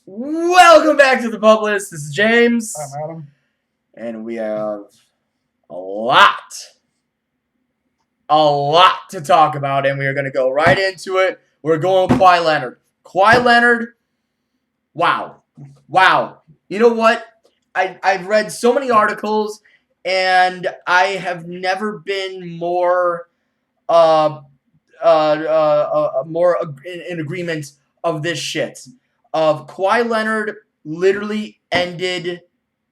Welcome back to the Pub List. This is James. I'm Adam. And we have a lot to talk about, and we are going to go right into it. We're going with Kawhi Leonard. Kawhi Leonard, wow. You know what? I've read so many articles, and I have never been more in agreement of this shit. Of Kawhi Leonard literally ended,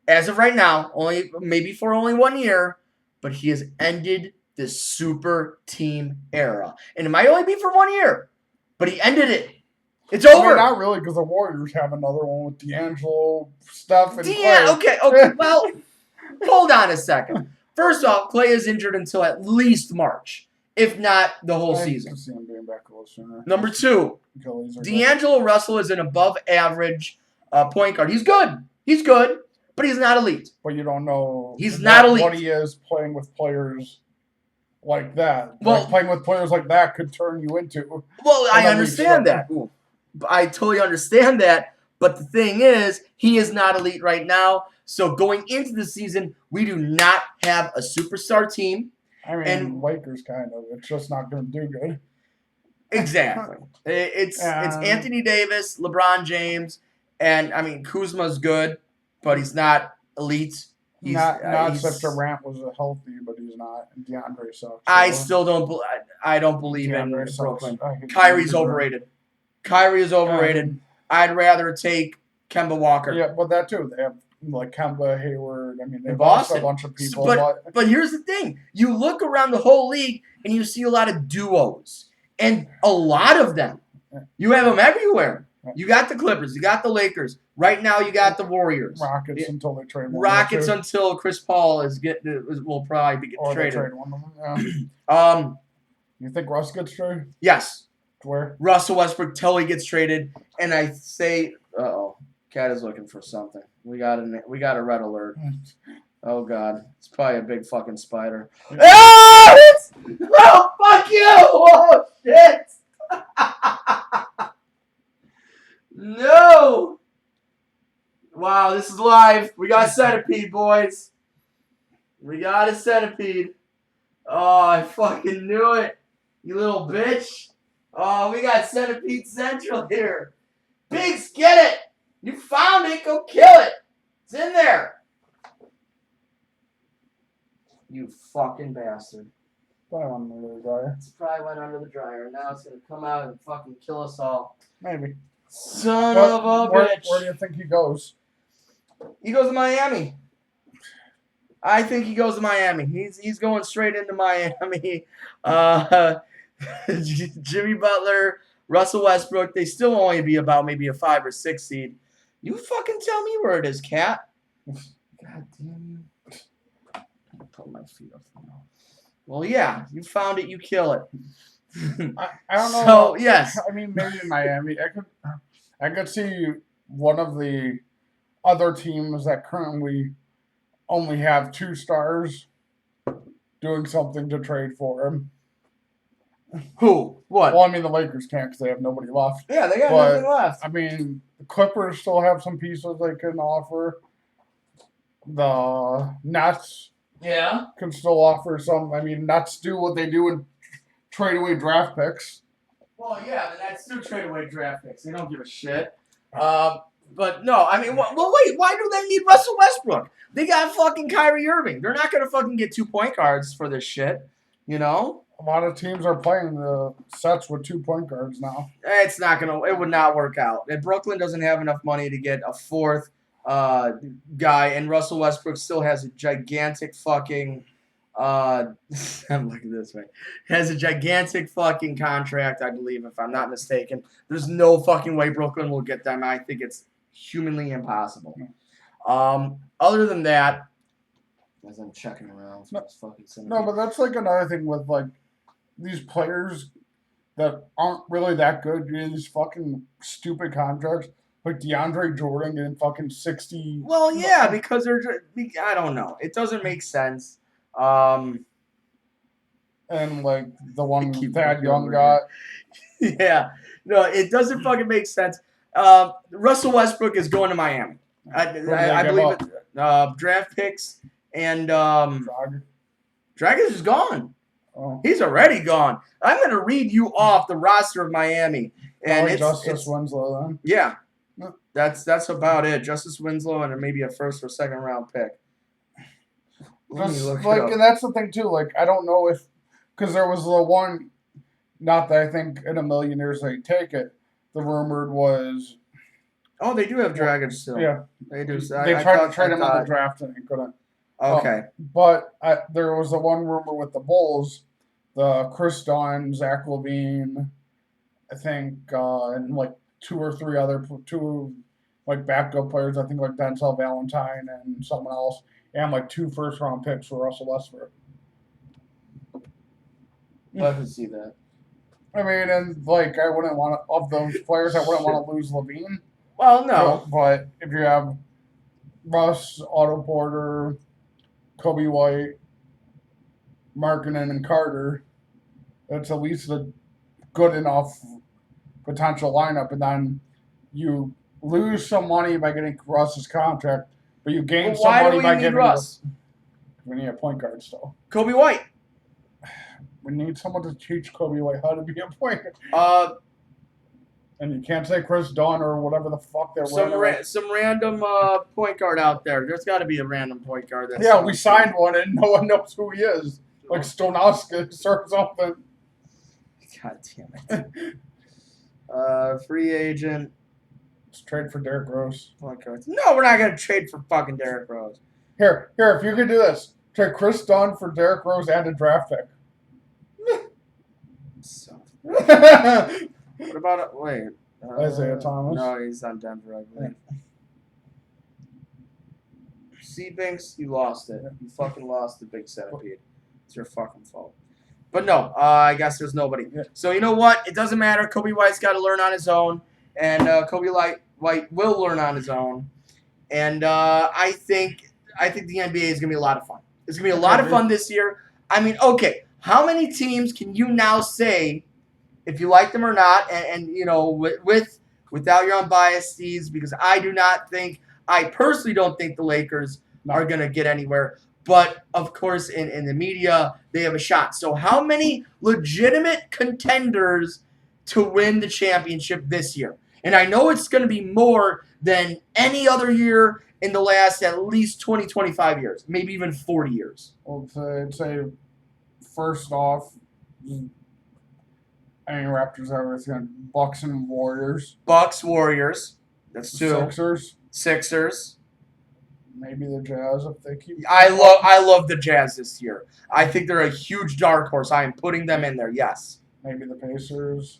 as of right now, maybe for only 1 year, but he has ended this super team era. And it might only be for 1 year, but he ended it. It's over. I mean, not really, because the Warriors have another one with D'Angelo, Steph, and Clay. Okay. Well, hold on a second. First off, Clay is injured until at least March, if not the whole season. I see him being back a little sooner. Number two, D'Angelo Russell is an above-average point guard. He's good, but he's not elite. But you don't know he's not elite. What he is playing with players like that. Well, playing with players like that could turn you into. Well, I understand that. I totally understand that. But the thing is, he is not elite right now. So going into the season, we do not have a superstar team. I mean, Lakers kind of. It's just not going to do good. Exactly. It's Anthony Davis, LeBron James, and I mean Kuzma's good, but he's not elite. He's not except Durant was healthy, but he's not. And DeAndre sucks. So I still don't. I don't believe DeAndre in sucks. Brooklyn. Kyrie's overrated. Kyrie is overrated. I'd rather take Kemba Walker. Yeah, but that too. They have like Kemba, Hayward. I mean, they lost a bunch of people. But here's the thing: you look around the whole league and you see a lot of duos, and a lot of them. You have them everywhere. You got the Clippers. You got the Lakers. Right now, you got the Warriors. Rockets until they trade one. Rockets until Chris Paul will probably be traded. Trade one of them. You think Russ gets traded? Yes. Where? Russell Westbrook till he gets traded, and I say, Cat is looking for something. We got a red alert. Oh God, it's probably a big fucking spider. Oh fuck you! Oh shit! No! Wow, this is live. We got a centipede, boys. We got a centipede. Oh, I fucking knew it. You little bitch. Oh, we got Centipede Central here. Pigs, get it! You found it, go kill it! It's in there. You fucking bastard. Probably went under the dryer. It's probably went under the dryer. Now it's gonna come out and fucking kill us all. Maybe. Son of a bitch. Where do you think he goes? He goes to Miami. I think he goes to Miami. He's going straight into Miami. Jimmy Butler, Russell Westbrook, they still only be about maybe a 5 or 6 seed. You fucking tell me where it is, Cat. God damn you. I'll put my feet up now. Well, yeah, you found it, you kill it. I don't know. So, yes. I mean, maybe in Miami. I could see one of the other teams that currently only have 2 stars doing something to trade for him. Who? What? Well, I mean, the Lakers can't because they have nobody left. Yeah, they got nothing left. I mean, the Clippers still have some pieces they can offer. The Nets can still offer some. I mean, Nets do what they do and trade away draft picks. Well, yeah, the Nets do trade away draft picks. They don't give a shit. But no, I mean, well, wait. Why do they need Russell Westbrook? They got fucking Kyrie Irving. They're not gonna fucking get 2 point guards for this shit. You know? A lot of teams are playing the sets with 2 point guards now. It's not gonna. It would not work out. And Brooklyn doesn't have enough money to get a 4th guy, and Russell Westbrook still has a gigantic fucking. I'm looking this way. Has a gigantic fucking contract, I believe, if I'm not mistaken. There's no fucking way Brooklyn will get them. I think it's humanly impossible. Other than that, as I'm checking around, no, but that's like another thing with like these players that aren't really that good. You know, these fucking stupid contracts. Like DeAndre Jordan getting fucking 60. Well, yeah, because I don't know. It doesn't make sense. And like the one Thad Young got. Yeah. No, it doesn't fucking make sense. Russell Westbrook is going to Miami. I believe it. Draft picks and Dragic is gone. Oh. He's already gone. I'm going to read you off the roster of Miami, and it's Justice Winslow then. Yeah, that's about it. Justice Winslow and maybe a first or second round pick. And that's the thing too. Like, I don't know if because there was the one, not that I think in a million years they take it. The rumored was. Oh, they do have Dragic still. Yeah, they do. They tried to trade him in the draft and he couldn't. Okay. But there was the one rumor with the Bulls, the Chris Dunn, Zach LaVine, I think, and like two or three other like backup players. I think like Denzel Valentine and someone else, and like 2 first-round picks for Russell Westbrook. I can see that. I mean, and like I wouldn't want to, of those players, I wouldn't want to lose LaVine. Well, no. But if you have Russ, Otto Porter, Kobe White, Markkanen, and Carter, that's at least a good enough potential lineup. And then you lose some money by getting Russ's contract, but you gain some money by getting Russ. We need a point guard still. Kobe White. We need someone to teach Kobe White how to be a point guard. And you can't say Chris Dunn or whatever the fuck they're some random point guard out there. There's got to be a random point guard. We signed one and no one knows who he is. Like Stonauskas or something. God damn it. Free agent. Let's trade for Derrick Rose. Point guards. No, we're not going to trade for fucking Derrick Rose. Here, if you could do this, trade Chris Dunn for Derrick Rose and a draft pick. What about wait? Isaiah Thomas? No, he's on Denver, I believe. Seabanks, you lost it. You fucking lost the big centipede. It's your fucking fault. But no, I guess there's nobody. Yeah. So you know what? It doesn't matter. Kobe White's got to learn on his own, and Kobe White will learn on his own. And I think the NBA is gonna be a lot of fun. It's gonna be a lot of fun this year. I mean, okay, how many teams can you now say if you like them or not? And you know, without your unbiased steeds, because I personally don't think the Lakers are gonna get anywhere. But of course, in the media, they have a shot. So how many legitimate contenders to win the championship this year? And I know it's going to be more than any other year in the last at least 20, 25 years, maybe even 40 years. Well, I'd say first off, Raptors are everything. Bucks and Warriors. Bucks, Warriors. That's 2. Sixers. Maybe the Jazz if they keep. I love the Jazz this year. I think they're a huge dark horse. I am putting them in there. Yes. Maybe the Pacers.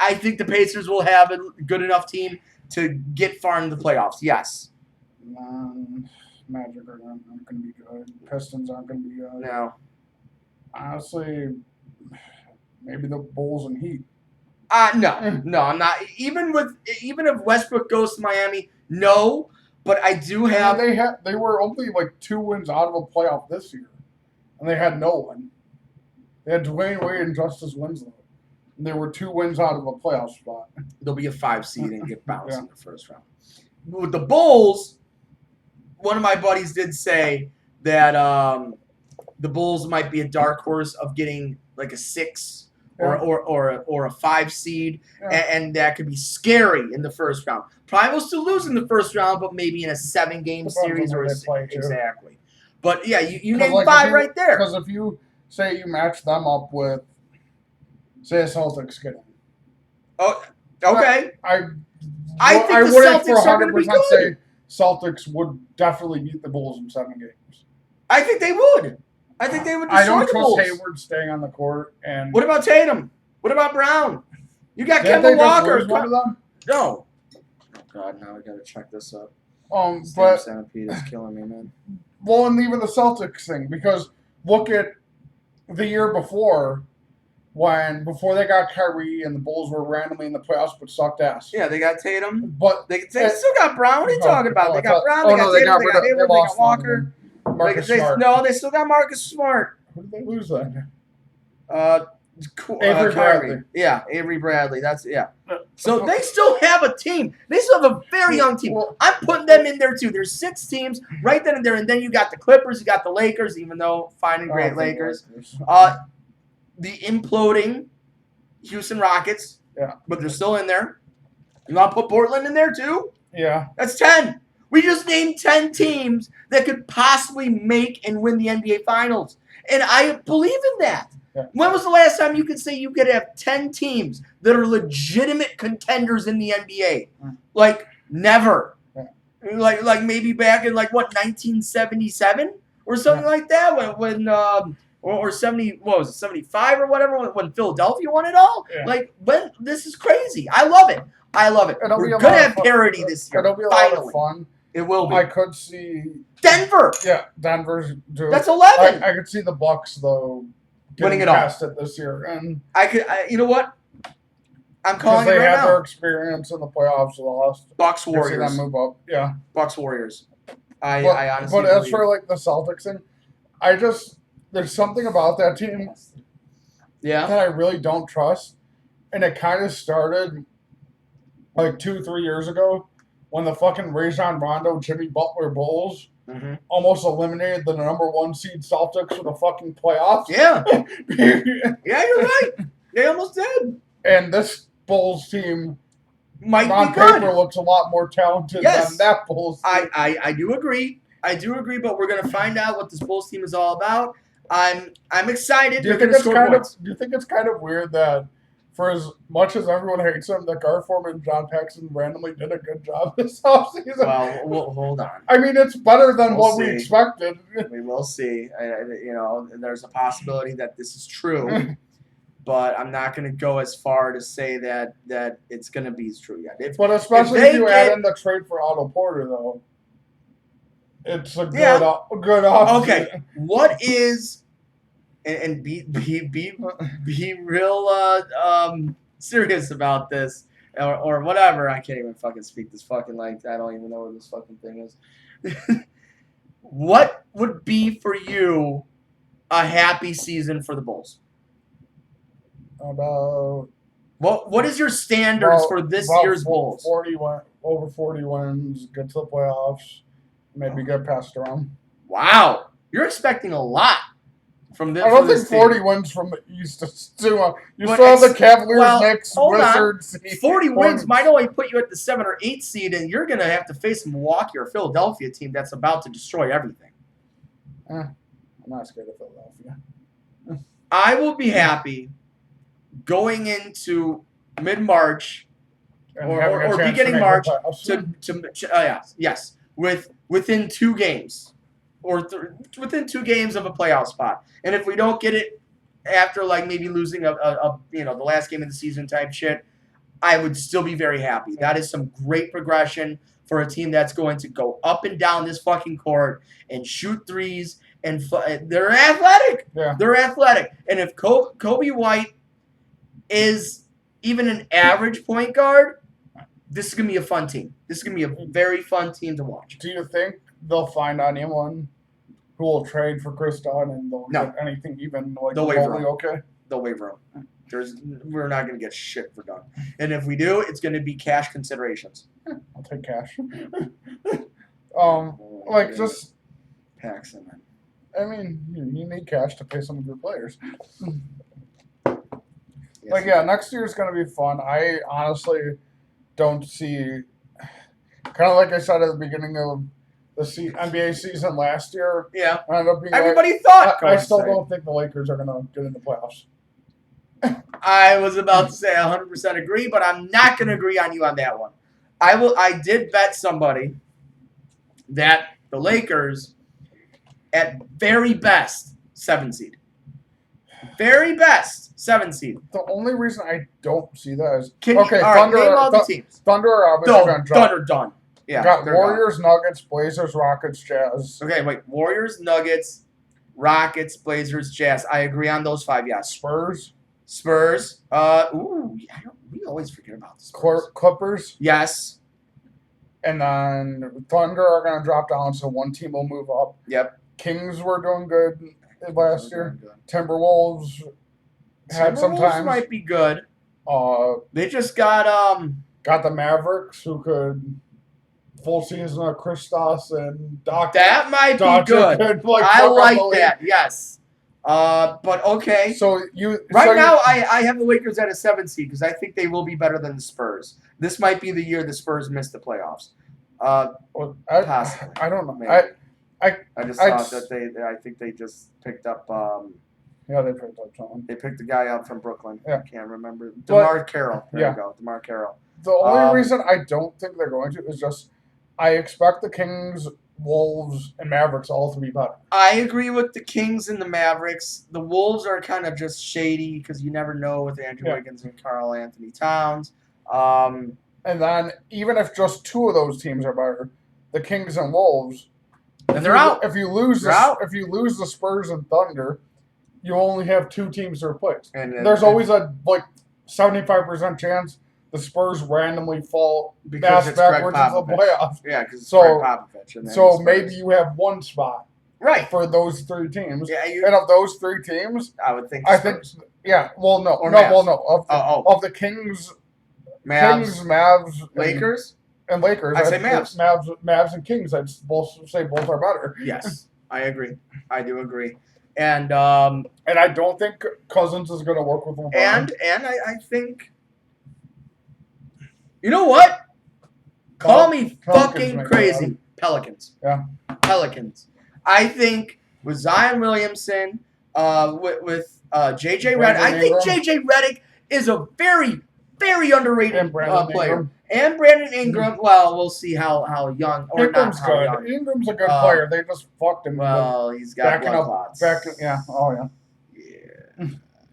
I think the Pacers will have a good enough team to get far into the playoffs. Yes. Magic aren't going to be good. Pistons aren't going to be good. No. Honestly, maybe the Bulls and Heat. No, I'm not. Even if Westbrook goes to Miami, no. But I do have. They were only like 2 wins out of a playoff this year, and they had no one. They had Dwayne Wade and Justice Winslow. And they were 2 wins out of a playoff spot. They'll be a 5 seed and get bounced in the first round. With the Bulls, one of my buddies did say that the Bulls might be a dark horse of getting like a 6 or a 5 seed, and that could be scary in the first round. Probably will still lose in the first round, but maybe in a 7-game series or exactly. But yeah, you named 5 right there. Because if you say you match them up with, say, a Celtics getting. Oh, okay. I think the wouldn't for Celtics are going to be 100% good. say Celtics would definitely beat the Bulls in 7 games. I think they would. I think they would destroy I don't the trust Bulls. Hayward staying on the court. And what about Tatum? What about Brown? You got Didn't Kevin they just Walker. lose one of them? No. Oh God, now I got to check this up. But centipede is killing me, man. Well, and even the Celtics thing, because look at the year before, before they got Kyrie and the Bulls were randomly in the playoffs but sucked ass. Yeah, they got Tatum. But they still got Brown. What are you talking about? They got Brown. They got Tatum. They got Hayward. They got Walker. Marcus Smart. No, they still got Marcus Smart. Who did they lose then? Avery Kyrie. Bradley. Yeah, Avery Bradley. That's So they still have a team. They still have a very young team. I'm putting them in there too. There's 6 teams right then and there, and then you got the Clippers, you got the Lakers, even though fine and great Lakers. The imploding Houston Rockets. Yeah. But they're still in there. You want to put Portland in there too? Yeah. That's 10. We just named 10 teams that could possibly make and win the NBA Finals. And I believe in that. Yeah. When was the last time you could say you could have 10 teams that are legitimate contenders in the NBA? Like, never. Yeah. Like maybe back in, 1977? Or something like that? When or 70, what was it, 75 or whatever, when Philadelphia won it all? Yeah. This is crazy. I love it. We're going to have parity this year. It'll be a lot of fun. It will be. I could see Denver. Yeah, Denver's doing. That's 11. I could see the Bucks though winning it past it this year, and you know what? I'm calling it right now. Because they had their experience in the playoffs lost. Bucks Warriors. See them move up. Yeah. Bucks Warriors. I honestly. But as for the Celtics thing, there's something about that team. Yeah. That I really don't trust, and it kind of started 2-3 years ago. When the fucking Rajon Rondo, Jimmy Butler Bulls almost eliminated the number 1 seed Celtics for the fucking playoffs. Yeah. Yeah, you're right. They almost did. And this Bulls team, on paper, looks a lot more talented than that Bulls team. I do agree. But we're gonna find out what this Bulls team is all about. I'm excited. Do you think it's kind of weird that, for as much as everyone hates him, that Garforman and John Paxson randomly did a good job this offseason? Well, hold on. I mean, it's better than we expected. We will see. There's a possibility that this is true, but I'm not going to go as far to say that it's going to be true yet. But especially if you add in the trade for Otto Porter, though, it's a good option. Okay, what is... And be real serious about this or whatever. I can't even fucking speak this fucking I don't even know where this fucking thing is. What would be for you a happy season for the Bulls? What is your standards for this year's Bulls? Over 40 wins, get to the playoffs, maybe get passed around. Wow, you're expecting a lot. I don't think 40 wins from the East is too much. You still have the Cavaliers, Knicks, Wizards. 40 wins might only put you at the 7 or 8 seed, and you're going to have to face a Milwaukee or Philadelphia team that's about to destroy everything. I'm not scared of Philadelphia. I will be happy going into mid-March or beginning March within 2 games. Or within 2 games of a playoff spot. And if we don't get it after maybe losing the last game of the season type shit, I would still be very happy. That is some great progression for a team that's going to go up and down this fucking court and shoot threes. And they're athletic. Yeah. They're athletic. And if Kobe White is even an average point guard, this is going to be a fun team. This is going to be a very fun team to watch. Do you think they'll find anyone who will trade for Chris Dunn and they'll get anything even remotely okay? They'll waiver him. We're not going to get shit for Dunn. And if we do, it's going to be cash considerations. I'll take cash. Just Paxson. I mean, you need cash to pay some of your players. Next year is going to be fun. I honestly don't see, kind of like I said at the beginning of the NBA season last year. Yeah. Everybody thought. I still don't think the Lakers are going to get in the playoffs. I was about to say 100% agree, but I'm not going to agree on you on that one. I did bet somebody that the Lakers, at very best, 7 seed. Very best, 7 seed. The only reason I don't see that is Thunder. Name all the teams. Thunder are obviously going to drop. Thunder done. Yeah. Got Warriors, Nuggets, Blazers, Rockets, Jazz. Okay, wait. Warriors, Nuggets, Rockets, Blazers, Jazz. I agree on those 5. Yeah. Spurs. We always forget about the Spurs. Clippers. Yes. And then Thunder are going to drop down, so one team will move up. Yep. Kings were doing good last year. Timberwolves had some Timberwolves times. might be good. They just got the Mavericks, who could full season of Kristaps and Doc. That might be good. Could, I like that. Yes. But okay. So now I have the Lakers at a 7 seed because I think they will be better than the Spurs. This might be the year the Spurs miss the playoffs. Possibly. I don't know. Maybe. I thought that I think they just picked up. Yeah, they picked up someone. They picked a guy up from Brooklyn. Yeah. I can't remember. DeMar Carroll. There you go. DeMar Carroll. The only reason I don't think they're going to is just I expect the Kings, Wolves, and Mavericks all to be better. I agree with the Kings and the Mavericks. The Wolves are kind of just shady because you never know with Andrew Wiggins and Karl Anthony Towns. And then even if just 2 of those teams are better, the Kings and Wolves, and they're out. If you lose the Spurs and Thunder, you only have 2 teams to replace. And there's always a 75% chance the Spurs randomly fall backwards into the playoffs. Yeah, because it's Greg Popovich. So maybe you have 1 spot for those 3 teams. Yeah, and of those 3 teams, I would think Spurs. Of the Kings, Mavs, Lakers, and Lakers. I'd say Mavs. Mavs and Kings. I'd say both are better. Yes, I agree. I do agree. And I don't think Cousins is going to work with LeBron. And I think, you know what? Call me fucking crazy. Pelicans. Yeah. Pelicans. I think with Zion Williamson, with J.J. Redick, I think J.J. Redick is a very, very underrated player. Ingram. And Brandon Ingram, well, we'll see how young or Ingram's not how good. young. Ingram's a good player. They just fucked him. Well, he's got blood clots. Yeah. Oh, yeah. Yeah.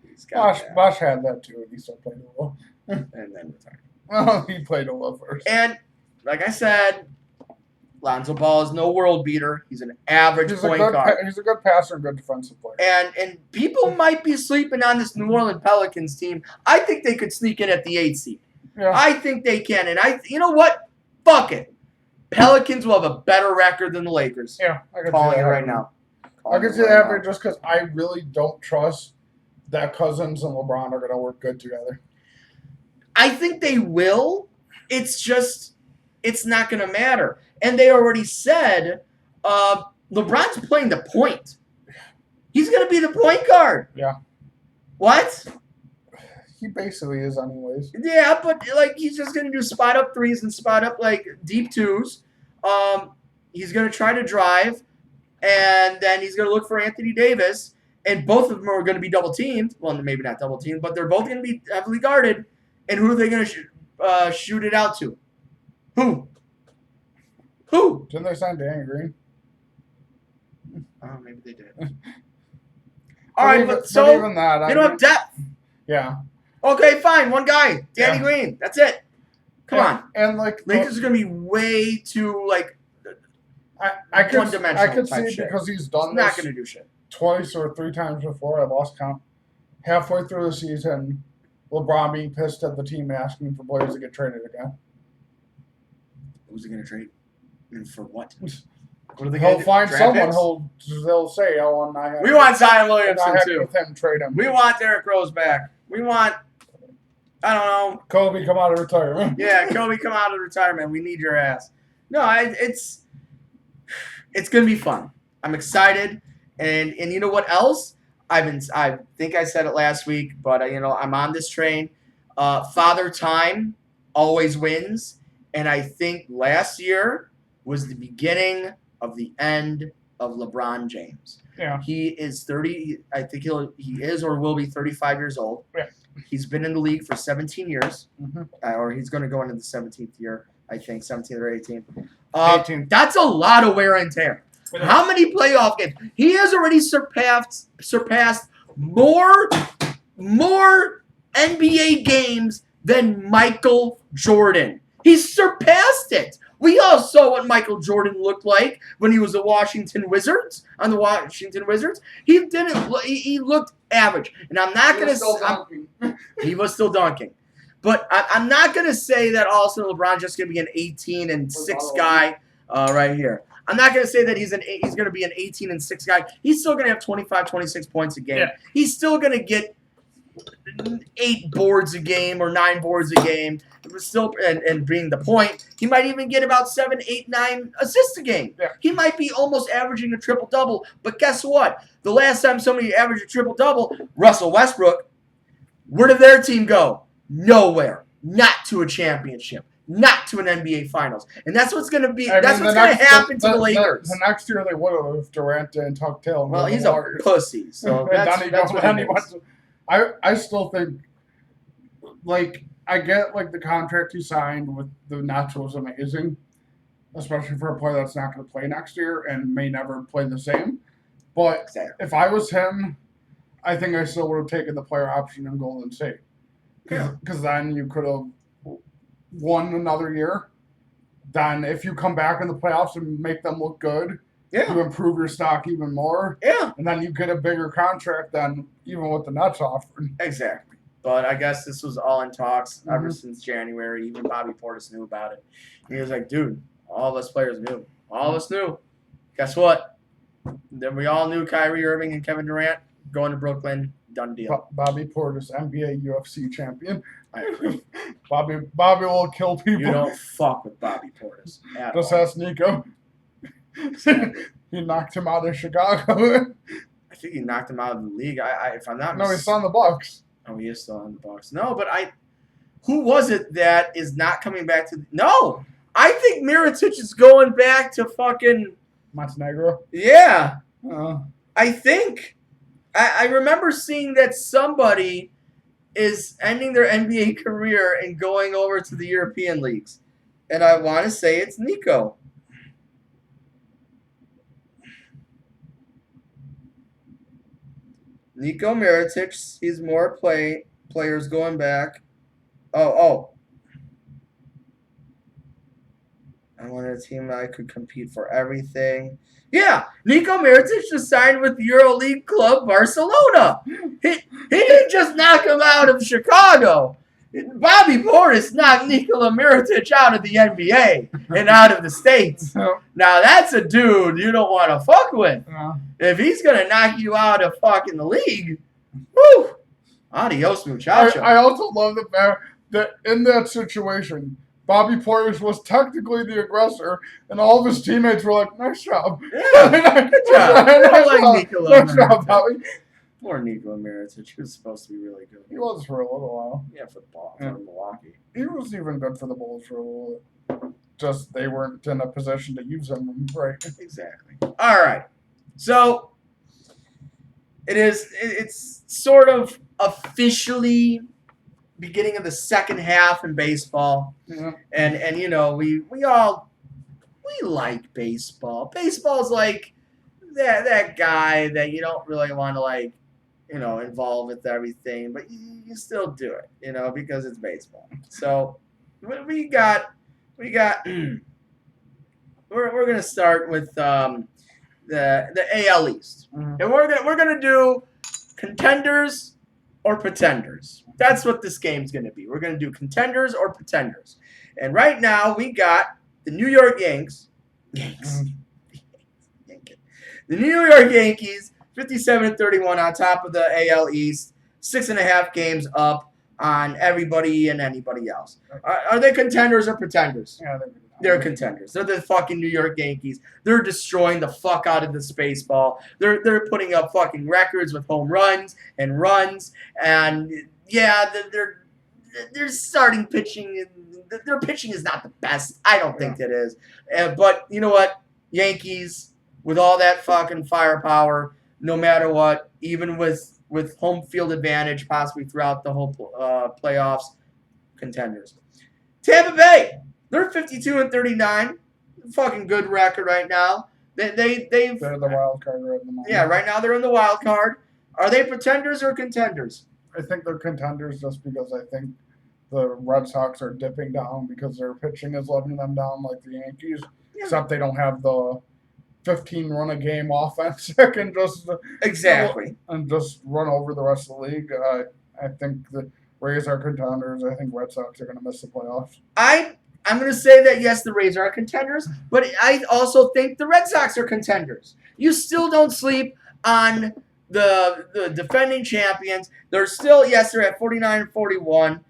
He's got Bosh had that too, and he still played a little. And then retired. Oh, he played a little first. And, like I said, Lonzo Ball is no world beater. He's an average point guard. He's a good passer and good defensive player. And people might be sleeping on this New Orleans Pelicans team. I think they could sneak in at the 8th seed. Yeah. I think they can. And you know what? Fuck it. Pelicans will have a better record than the Lakers. Yeah, I can calling it right now. I can see that just because I really don't trust that Cousins and LeBron are going to work good together. I think they will. It's just, it's not going to matter. And they already said LeBron's playing the point. He's going to be the point guard. Yeah. What? He basically is anyways. Yeah, but he's just going to do spot up 3s and spot up deep 2s. He's going to try to drive, and then he's going to look for Anthony Davis, and both of them are going to be double teamed. Well, maybe not double teamed, but they're both going to be heavily guarded. And who are they going to shoot it out to? Who? Didn't they sign Danny Green? Oh, maybe they did. All right, but even that, they don't have depth. Yeah. Okay, fine. One guy, Danny Green. That's it. Come on. And Lakers are going to be way too I could see it shit. because he's done Not this going to do shit. twice or 3 times before. I lost count. Halfway through the season, LeBron being pissed at the team asking for players to get traded again. Who's he going to trade? And for what? What are they He'll find someone picks? they'll say, "Oh, we want Zion Williamson too. With him, trade him. We want Derrick Rose back. We want, I don't know, Kobe come out of retirement. Yeah, Kobe come out of retirement. We need your ass. No, it's gonna be fun. I'm excited, and you know what else? I think I said it last week, but I'm on this train. Father Time always wins, and I think last year was the beginning of the end of LeBron James. Yeah. He is 30. I think he is or will be 35 years old. Yeah. He's been in the league for 17 years, mm-hmm. Or he's going to go into the 17th year, I think, 17 or 18. 18. That's a lot of wear and tear. How many playoff games? He has already surpassed more NBA games than Michael Jordan. He's surpassed it. We all saw what Michael Jordan looked like when he was on the Washington Wizards. He didn't. He looked average, and I'm not going to. He was still dunking, but I'm not going to say that all of a sudden LeBron's just going to be an 18-6 guy right here. I'm not going to say that he's going to be an 18-6 guy. He's still going to have 25, 26 points a game. Yeah. He's still going to get 8 boards a game or 9 boards a game. It was still, and being the point, he might even get about 7, 8, 9 assists a game. Yeah. He might be almost averaging a triple-double. But guess what? The last time somebody averaged a triple-double, Russell Westbrook, where did their team go? Nowhere. Not to a championship. Not to an NBA Finals. And that's what's going to be. That's what's going to happen to the Lakers. The next year they would have if Durant didn't tuck tail. Well, he's a pussy. So that's what he is. I still think, like, I get, like, the contract he signed with the Nets was amazing, especially for a player that's not going to play next year and may never play the same. But Exactly. if I was him, I think I still would have taken the player option in Golden State. Because then you could have won another year. Then if you come back in the playoffs and make them look good, you improve your stock even more. Yeah. And then you get a bigger contract than even what the Nets offered. Exactly. But I guess this was all in talks ever since January. Even Bobby Portis knew about it. He was like, dude, all of us players knew. All of us knew. Guess what? Then we all knew Kyrie Irving and Kevin Durant going to Brooklyn. Done deal. Bobby Portis, NBA UFC champion. Bobby will kill people. You don't fuck with Bobby Portis. Just ask Nico. He knocked him out of Chicago. I think he knocked him out of the league. If I'm not No, he's still on the Bucks. Oh, he is still on the Bucks. No, but who was it that is not coming back to? No, I think Mirotic is going back to fucking Montenegro. Yeah, Uh, I think. I remember seeing that somebody is ending their NBA career and going over to the European leagues, and I want to say it's Nico. Nico Mirotic, he's more players going back. Oh. I wanted a team that I could compete for everything. Yeah, Nico Mirotic just signed with EuroLeague club Barcelona. He didn't just knock him out of Chicago. Bobby Portis knocked Nikola Mirotic out of the NBA and out of the States. Now that's a dude you don't want to fuck with. If he's going to knock you out of fucking the league, whoo, adios muchacho. I also love the fact that in that situation, Bobby Portis was technically the aggressor, and all of his teammates were like, nice job. Yeah, good job. Nice job, Bobby. Poor Nikola Mirotic. He was supposed to be really good. He was for a little while. Yeah, for Milwaukee. He was even good for the Bulls for a little bit. Just they weren't in a position to use him right. Exactly. All right. So it's sort of officially beginning of the second half in baseball. Yeah. And you know, we like baseball. Baseball's like that guy that you don't really want to, like, you know, involve with everything, but you still do it, you know, because it's baseball. So we got we're gonna start with the AL East, and we're gonna do contenders or pretenders. That's what this game's gonna be. We're gonna do contenders or pretenders, and right now we got the New York Yankees. The New York Yankees, 57-31 on top of the AL East, 6.5 games up on everybody and anybody else. Are they contenders or pretenders? Yeah, They're contenders. They're the fucking New York Yankees. They're destroying the fuck out of this baseball. They're putting up fucking records with home runs, and yeah, they're starting pitching. Their pitching is not the best. I don't think it is. But you know what? Yankees, with all that fucking firepower, no matter what, even with home field advantage possibly throughout the whole playoffs, contenders. Tampa Bay, they're 52-39, fucking good record right now. They're the wild card right now. Yeah, right now they're in the wild card. Are they pretenders or contenders? I think they're contenders just because I think the Red Sox are dipping down because their pitching is letting them down like the Yankees, except they don't have the 15-run-a-game offense that can just and just run over the rest of the league. I think the Rays are contenders. I think Red Sox are going to miss the playoffs. I'm going to say that, yes, the Rays are contenders, but I also think the Red Sox are contenders. You still don't sleep on the defending champions. They're still, yes, they're at 49-41.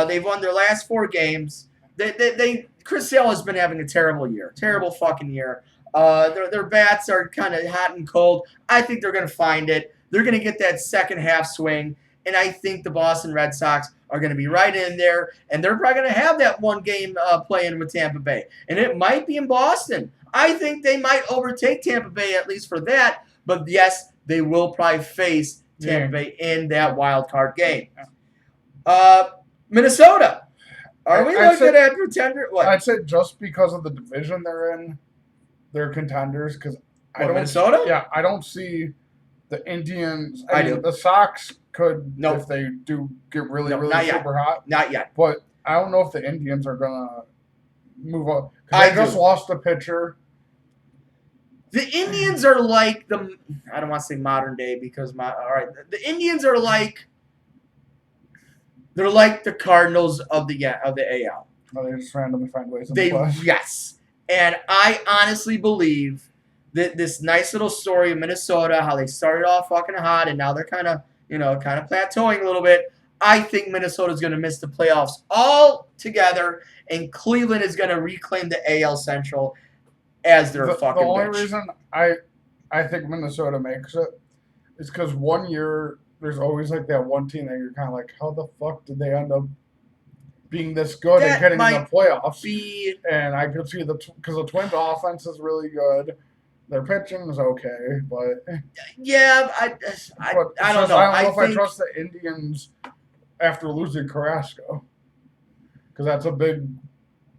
They've won their last 4 games. Chris Sale has been having a terrible fucking year. Their bats are kind of hot and cold. I think they're going to find it. They're going to get that second half swing, and I think the Boston Red Sox are going to be right in there, and they're probably going to have that one game playing with Tampa Bay, and it might be in Boston. I think they might overtake Tampa Bay at least for that, but yes, they will probably face Tampa Bay in that wild card game. Minnesota. Are we looking at pretender? What? I'd say just because of the division they're in, they're contenders. Because Minnesota? Yeah, I don't see the Indians. I do. The Sox could if they do get really super hot. Not yet. But I don't know if the Indians are gonna move on. Because they just lost a pitcher. The Indians are like I don't want to say modern day because the Indians are like. They're like the Cardinals of the AL. Oh, they just randomly find ways to play. Yes. And I honestly believe that this nice little story of Minnesota, how they started off fucking hot and now they're kind of plateauing a little bit. I think Minnesota's going to miss the playoffs altogether, and Cleveland is going to reclaim the AL Central as their fucking The only bitch. reason I think Minnesota makes it is because one year there's always like that one team that you're kind of like, how the fuck did they end up being this good and getting in the playoffs? And I could see because the Twins' offense is really good. Their pitching is okay, but yeah, I don't know. I don't know if I trust the Indians after losing Carrasco, because that's a big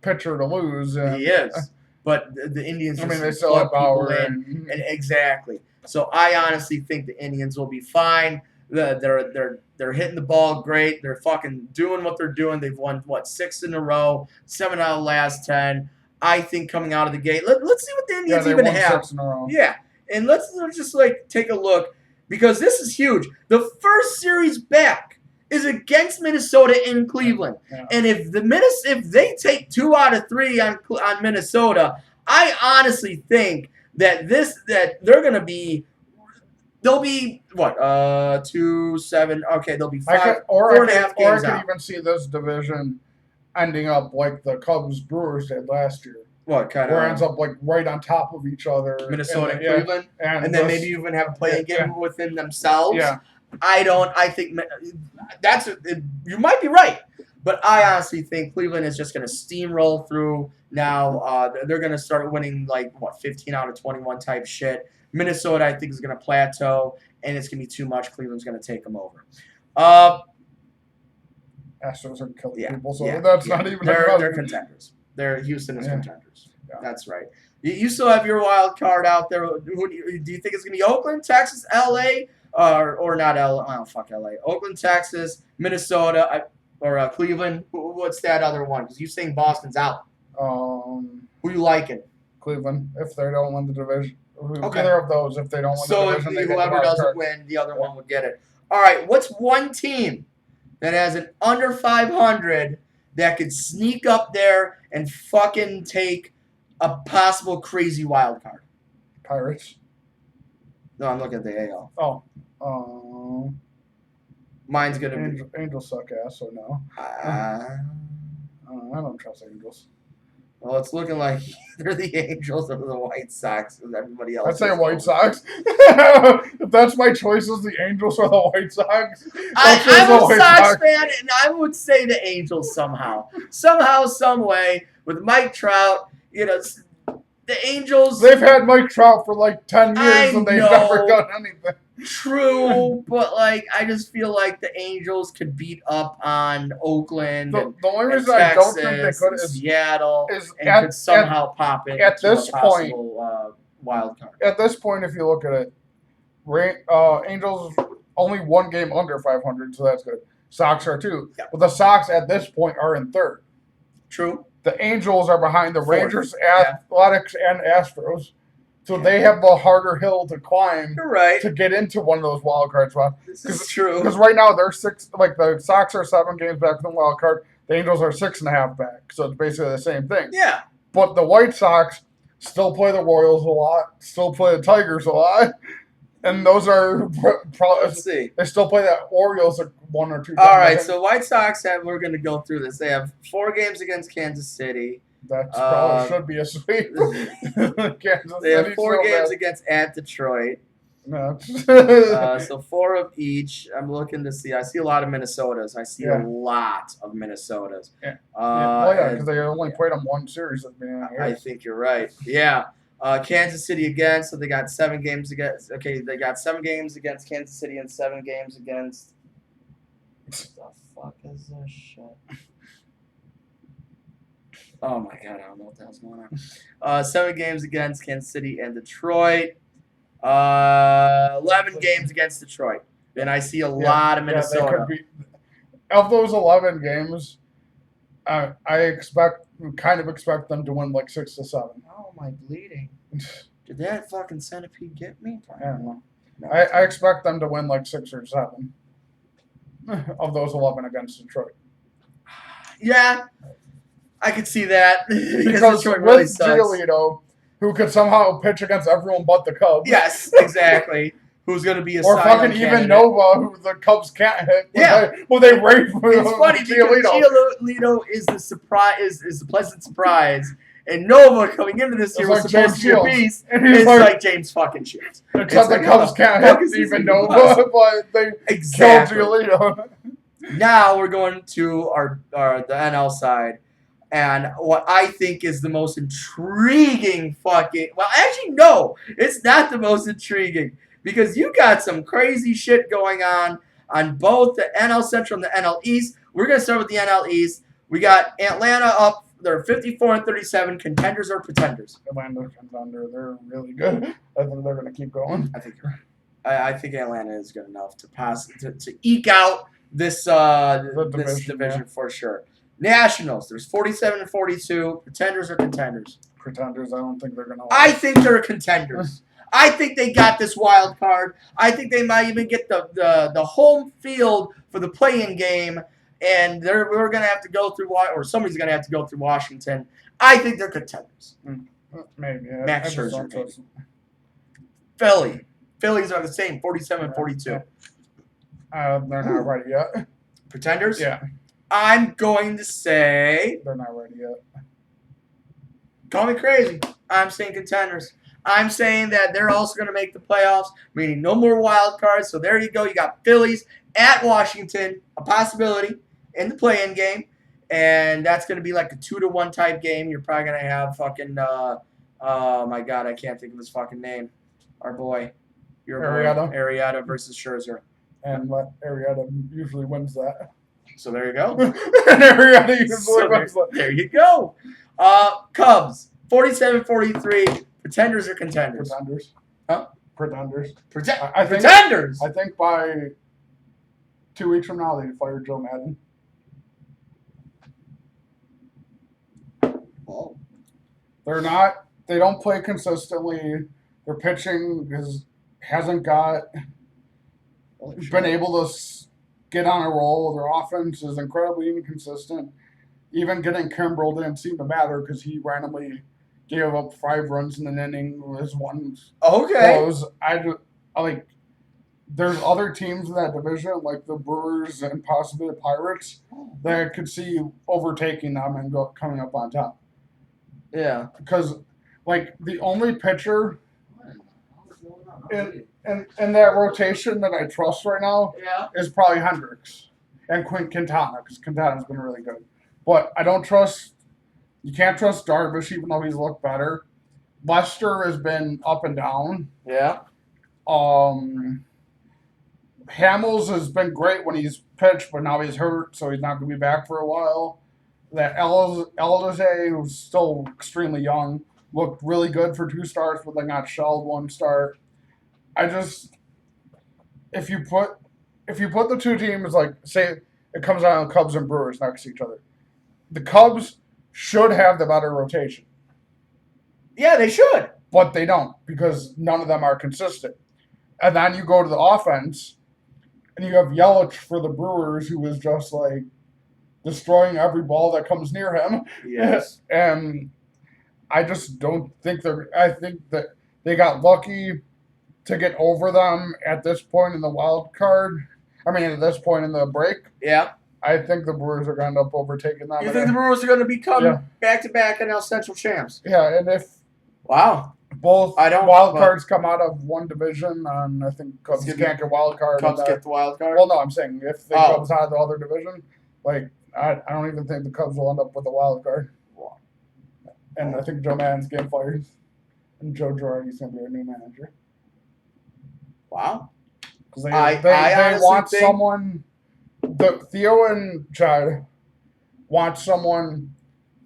pitcher to lose. He is, but the Indians. I mean, they still have Bauer and exactly. So I honestly think the Indians will be fine. They're hitting the ball great. They're fucking doing what they're doing. They've won 6 in a row, 7 out of the last 10. I think coming out of the gate, let's see what the Indians even have. 6 in a row. Yeah, and let's just take a look, because this is huge. The first series back is against Minnesota in Cleveland, and if they take 2 out of 3 on Minnesota, I honestly think that they're gonna be. They'll be what 2-7. Okay, they'll be 4.5 games out. Or I could even see this division ending up like the Cubs Brewers did last year. What kind where it ends up like right on top of each other, Minnesota and Cleveland, and then maybe even have a play-in game within themselves. Yeah, I think you might be right, but I honestly think Cleveland is just going to steamroll through now. They're going to start winning 15 out of 21 type shit. Minnesota, I think, is going to plateau, and it's going to be too much. Cleveland's going to take them over. Astros are killing people, so that's not even. They're contenders. Houston is contenders. Yeah. That's right. You still have your wild card out there. Who do you think it's going to be? Oakland, Texas, LA, or not LA? Oh, fuck LA. Oakland, Texas, Minnesota, or Cleveland. What's that other one? Because you're saying Boston's out. Who you liking? Cleveland, if they don't win the division. Either of those, if they don't win the division, if whoever doesn't win, the other one would get it. All right, what's one team that has an under 500 that could sneak up there and fucking take a possible crazy wild card? Pirates. No, I'm looking at the AL. Oh. Mine's going to be... Angels suck ass, so no. I don't trust Angels. Well, it's looking like they're the Angels or the White Sox, because everybody else. I'd say White Sox. If that's my choices, the Angels or the White Sox. I'm a Sox fan, and I would say the Angels somehow. Somehow, some way, with Mike Trout, the Angels. They've had Mike Trout for 10 years, and they've never done anything. True, but I just feel like the Angels could beat up on Oakland. The only reason Texas, I don't think they could is Seattle, could somehow pop in at this point. Wild card. At this point, if you look at it, Angels only 1 game under 500, so that's good. Sox are 2, but the Sox at this point are in 3rd. True. The Angels are behind the Rangers, Athletics, and Astros. So they have a harder hill to climb to get into one of those wild card spots. This is true. Because right now they're 6, the Sox are 7 games back from the wild card. The Angels are 6.5 back. So it's basically the same thing. Yeah. But the White Sox still play the Royals a lot, still play the Tigers a lot. And those are probably. Let's see. They still play that Orioles like 1 or 2 times. All right, so White Sox we're going to go through this. They have 4 games against Kansas City. That probably should be a sweep. They have 4 games against Detroit. No. So 4 of each. I'm looking to see. I see a lot of Minnesotas. I see a lot of Minnesotas. Yeah. Because they only played them 1 series at the beginning of the year. I think you're right. Yeah. Kansas City again. So they got 7 games against. Okay, they got 7 games against Kansas City and 7 games against. What the fuck is this shit? Oh my god, I don't know what the hell's going on. 7 games against Kansas City and Detroit. 11 games against Detroit. And I see a lot of Minnesota. Of those 11 games, I kind of expect them to win like 6 to 7. Oh, my bleeding. Did that fucking centipede get me? I don't know. No, I expect them to win like 6 or 7 of those 11 against Detroit. Yeah, I could see that. Because Detroit really sucks. Giolito, who could somehow pitch against everyone but the Cubs. Yes, exactly. Who's going to be a or fucking even Nova, who the Cubs can't hit. Well, they rate for It's funny because Giolito is the surprise, is the pleasant surprise, and Nova coming into this year was supposed to be a beast. It's like James fucking Shields. Except the Cubs can't hit even Nova, but they killed Giolito. Now we're going to the NL side. And what I think is the most intriguing actually, no, it's not the most intriguing. Because you got some crazy shit going on both the NL Central and the NL East. We're going to start with the NL East. We got Atlanta up. They're 54-37. Contenders or pretenders? Atlanta contender. They're really good. I think they're going to keep going. I think you're right. I think Atlanta is good enough to pass to eke out this division for sure. Nationals. There's 47-42. Pretenders or contenders? Pretenders. I don't think they're going to. I think they're contenders. I think they got this wild card. I think they might even get the home field for the play-in game, and we're going to have to go through, or somebody's going to have to go through Washington. I think they're contenders. Maybe. Max Scherzer. Philly. Phillies are the same, 47-42. They're not ready yet. Pretenders? Yeah. I'm going to say... They're not ready yet. Call me crazy. I'm saying contenders. I'm saying that they're also going to make the playoffs, meaning no more wild cards. So there you go. You got Phillies at Washington, a possibility in the play-in game. And that's going to be like a 2-1 type game. You're probably going to have fucking, oh my God, I can't think of his fucking name. Our boy. Your boy, Arrieta versus Scherzer. And Arrieta usually wins that. So there you go. And Arrieta usually wins that. There you go. Cubs, 47-43. Pretenders or contenders? Pretenders. Huh? Pretenders. Pretenders! I think by 2 weeks from now, they fire Joe Madden. Oh. They don't play consistently. Their pitching hasn't been able to get on a roll. Their offense is incredibly inconsistent. Even getting Kimbrel didn't seem to matter because he randomly gave up 5 runs in an inning with his one close. There's other teams in that division, like the Brewers and possibly the Pirates, that I could see overtaking them and coming up on top. Yeah. Because, the only pitcher in that rotation that I trust right now is probably Hendricks and Quintana, because Quintana's been really good. But I don't trust... You can't trust Darvish, even though he's looked better. Lester has been up and down. Yeah. Hamels has been great when he's pitched, but now he's hurt, so he's not going to be back for a while. That Eldersay, who's still extremely young, looked really good for 2 starts, but they got shelled 1 start. If you put the 2 teams, say it comes out of Cubs and Brewers next to each other, the Cubs should have the better rotation. Yeah, they should. But they don't, because none of them are consistent. And then you go to the offense, and you have Yelich for the Brewers, who is just destroying every ball that comes near him. Yes. And I just don't think I think that they got lucky to get over them at this point in the wild card. I mean, at this point in the break. Yeah. I think the Brewers are going to end up overtaking them. You think the Brewers are going to become Yeah. back-to-back NL Central champs? Yeah, and if wow, both wild cards come out of one division, I think Cubs can't get wild card. Cubs get the wild card? Well, no, I'm saying if the Cubs out of the other division, like I don't even think the Cubs will end up with a wild card. Wow. And I think Joe Maddon's getting fired, and Joe Girardi's going to be our new manager. Wow. Because they want someone. Theo and Judd want someone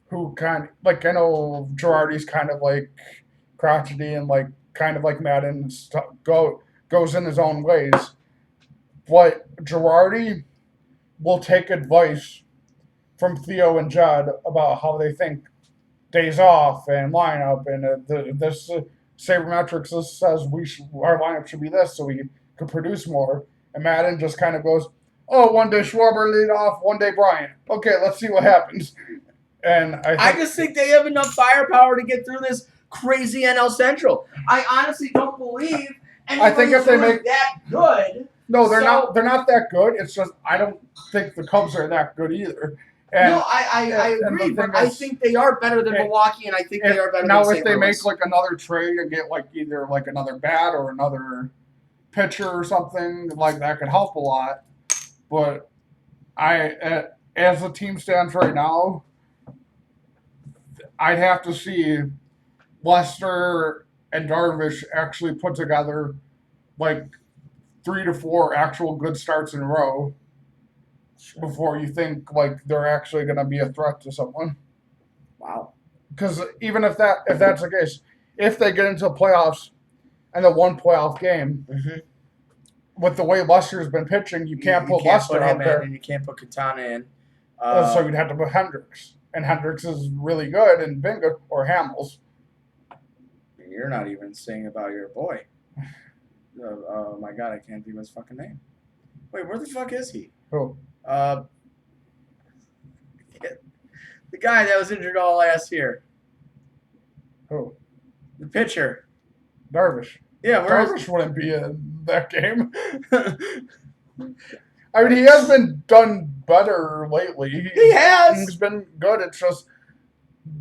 who I know Girardi's kind of like crotchety and like kind of like Madden goes in his own ways. But Girardi will take advice from Theo and Judd about how they think days off and lineup, and this sabermetrics says our lineup should be this so we can produce more. And Madden just kind of goes, oh, one day Schwarber lead off, one day Bryant. Okay, let's see what happens. And I just think they have enough firepower to get through this crazy NL Central. I honestly don't believe anybody's if they make that good. No, they're not. They're not that good. It's just I don't think the Cubs are that good either. And, no, I agree, but I think they are better than Milwaukee, and I think they are better than St. Louis. Now, if they make like another trade and get like either like another bat or another pitcher or something, like that could help a lot. But as the team stands right now, I'd have to see Lester and Darvish actually put together like 3 to 4 actual good starts in a row before you think like they're actually going to be a threat to someone. Wow. Because even if that's the case, if they get into the playoffs and the one playoff game. Mm-hmm. With the way Lester's been pitching, you can't put Lester out there. And you can't put Quintana in. So you'd have to put Hendricks. And Hendricks is really good and been good. Or Hamels. You're not even saying about your boy. Oh, my God, I can't think of his fucking name. Wait, where the fuck is he? Who? The guy that was injured all last year. Who? The pitcher. Darvish. Yeah, Darvish wouldn't be in that game. I mean, he has been done better lately. He has. He's been good. It's just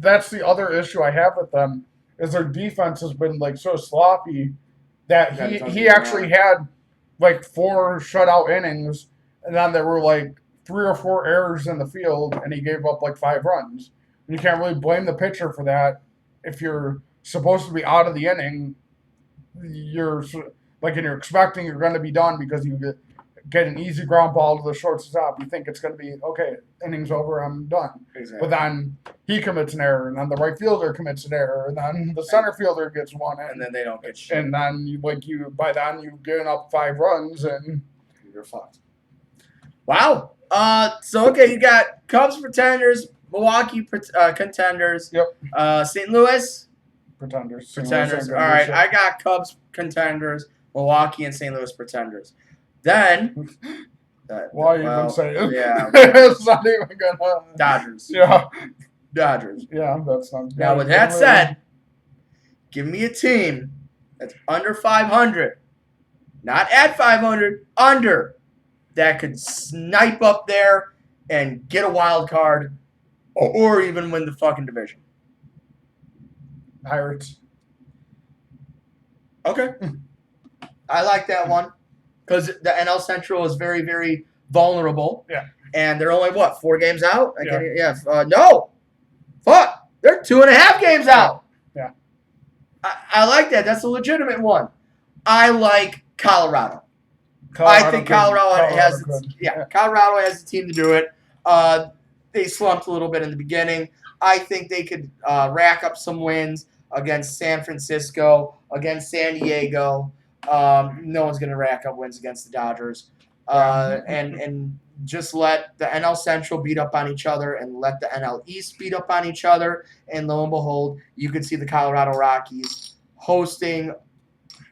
that's the other issue I have with them is their defense has been like so sloppy that he actually had like 4 shutout innings, and then there were like 3 or 4 errors in the field, and he gave up like 5 runs. And you can't really blame the pitcher for that if you're supposed to be out of the inning. You're expecting you're going to be done because you get an easy ground ball to the shortstop. You think it's going to be okay. Innings over. I'm done. Exactly. But then he commits an error, and then the right fielder commits an error, and then the center fielder gets one, and then they don't get shit. And then by then you've given up 5 runs, and you're fucked. Wow. So okay, you got Cubs pretenders, Milwaukee contenders. Yep. St. Louis. Pretenders. All right, I got Cubs contenders, Milwaukee and St. Louis pretenders. Then, why you even say it? Yeah, it's not even gonna. Dodgers. Yeah, Dodgers. Yeah, that's not. Now, with that said, give me a team that's under 500, not at 500, under, that could snipe up there and get a wild card, or even win the fucking division. Pirates. Okay. I like that one because the NL Central is very, very vulnerable. Yeah. And they're only, 4 games out? No. Fuck. They're 2.5 games out. Yeah. I like that. That's a legitimate one. I like Colorado. I think Colorado has the team to do it. They slumped a little bit in the beginning. I think they could rack up some wins against San Francisco, against San Diego. No one's going to rack up wins against the Dodgers. And just let the NL Central beat up on each other and let the NL East beat up on each other. And lo and behold, you could see the Colorado Rockies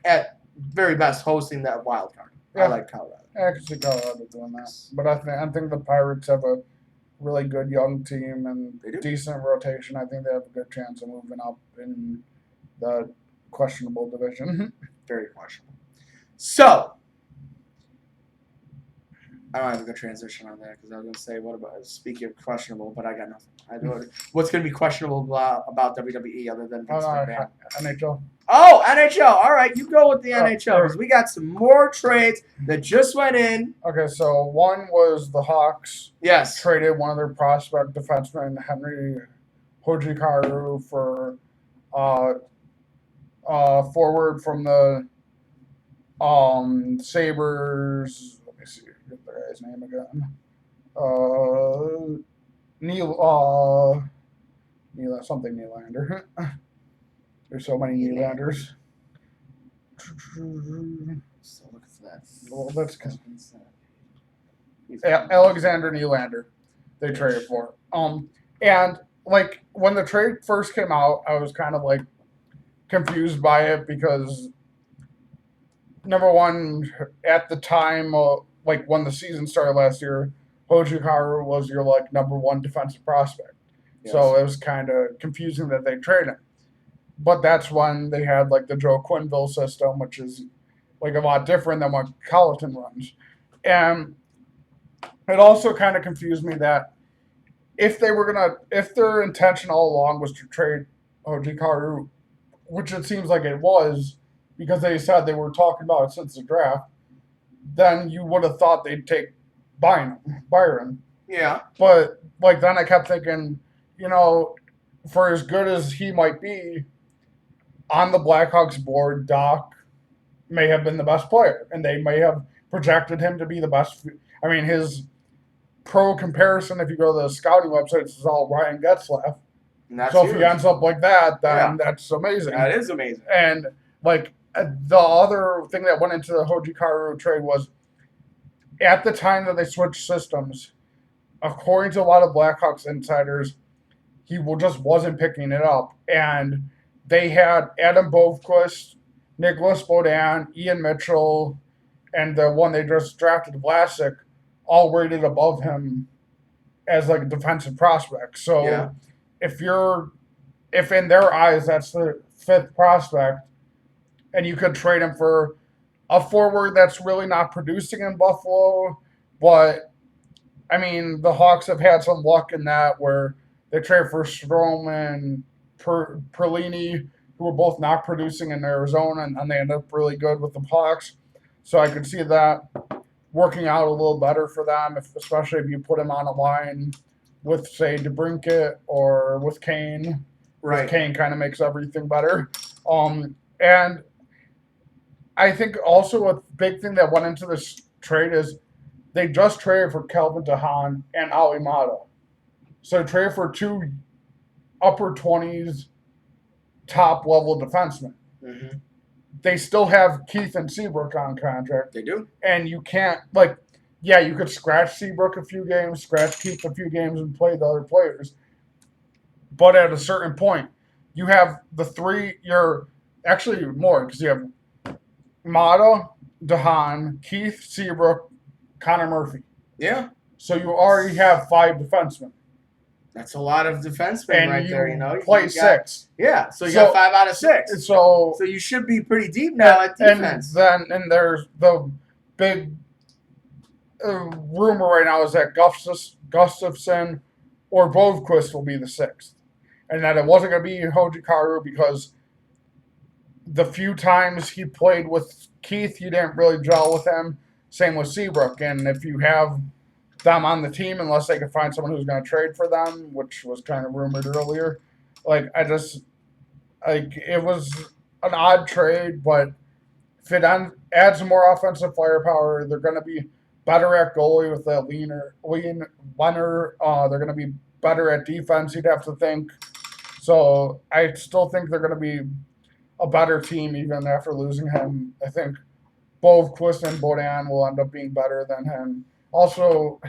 at very best hosting that wild card. Yeah. I like Colorado. I can see Colorado doing that. But I think the Pirates have a really good young team and decent rotation. I think they have a good chance of moving up in the questionable division. Very questionable. So, I don't have a good transition on that because I was going to say, what about, speaking of questionable, but I got nothing. What's going to be questionable about WWE other than Vince McMahon? NHL. Oh, NHL. All right, you go with the NHL because we got some more trades that just went in. Okay, so one was the Hawks. Yes. Traded one of their prospect defensemen, Henry Hojikaru, for forward from the Sabres. Let me see, get the guy's name again. Nylander. There's so many Nylanders. Still looking for that. Well, that's Alexander Nylander. They traded for. And like when the trade first came out, I was kind of like confused by it because number one, at the time, like when the season started last year, Hojikaru was your like number one defensive prospect. Yes. So it was kind of confusing that they traded him. But that's when they had like the Joe Quenneville system, which is like a lot different than what Colleton runs. And it also kind of confused me that if their intention all along was to trade Hojikaru, which it seems like it was, because they said they were talking about it since the draft, then you would have thought they'd take Byron. Yeah. But like then I kept thinking, for as good as he might be, on the Blackhawks board, Doc may have been the best player, and they may have projected him to be the best. I mean, his pro comparison, if you go to the scouting websites, is all Ryan Getzlaf. So huge. If he ends up like that, then that's amazing. That is amazing. And like the other thing that went into the Hojikaru trade was at the time that they switched systems, according to a lot of Blackhawks insiders, he just wasn't picking it up. And they had Adam Bovequist, Nicholas Beaudin, Ian Mitchell, and the one they just drafted, Vlasic, all rated above him as like a defensive prospect. So if in their eyes that's the fifth prospect, and you could trade him for a forward that's really not producing in Buffalo, but I mean the Hawks have had some luck in that where they trade for Strome and Perlini, who were both not producing in Arizona, and they end up really good with the Hawks. So I could see that working out a little better for them, especially if you put him on a line with, say, DeBrincat or with Kane. Right. Kane kind of makes everything better. And I think also a big thing that went into this trade is they just traded for Kelvin DeHaan and Ali Mata. So they traded for two upper 20s top-level defensemen. Mm-hmm. They still have Keith and Seabrook on contract. They do. And you can't, you could scratch Seabrook a few games, scratch Keith a few games, and play the other players. But at a certain point, you have the three, you're actually more, because you have Mata, DeHaan, Keith, Seabrook, Connor Murphy. Yeah. So you already have 5 defensemen. That's a lot of defensemen right there, You play 6. Yeah, so you got 5 out of 6. So you should be pretty deep now at defense. And there's the big rumor right now is that Gustafsson or Bovequist will be the 6th. And that it wasn't going to be Hojikaru because the few times he played with Keith, you didn't really gel with him. Same with Seabrook. And if you have them on the team, unless they can find someone who's going to trade for them, which was kind of rumored earlier, it was an odd trade, but if it adds some more offensive firepower, they're going to be better at goalie with that lean runner. They're going to be better at defense, you'd have to think. So I still think they're going to be a better team even after losing him. I think both Quist and Beaudin will end up being better than him. Also,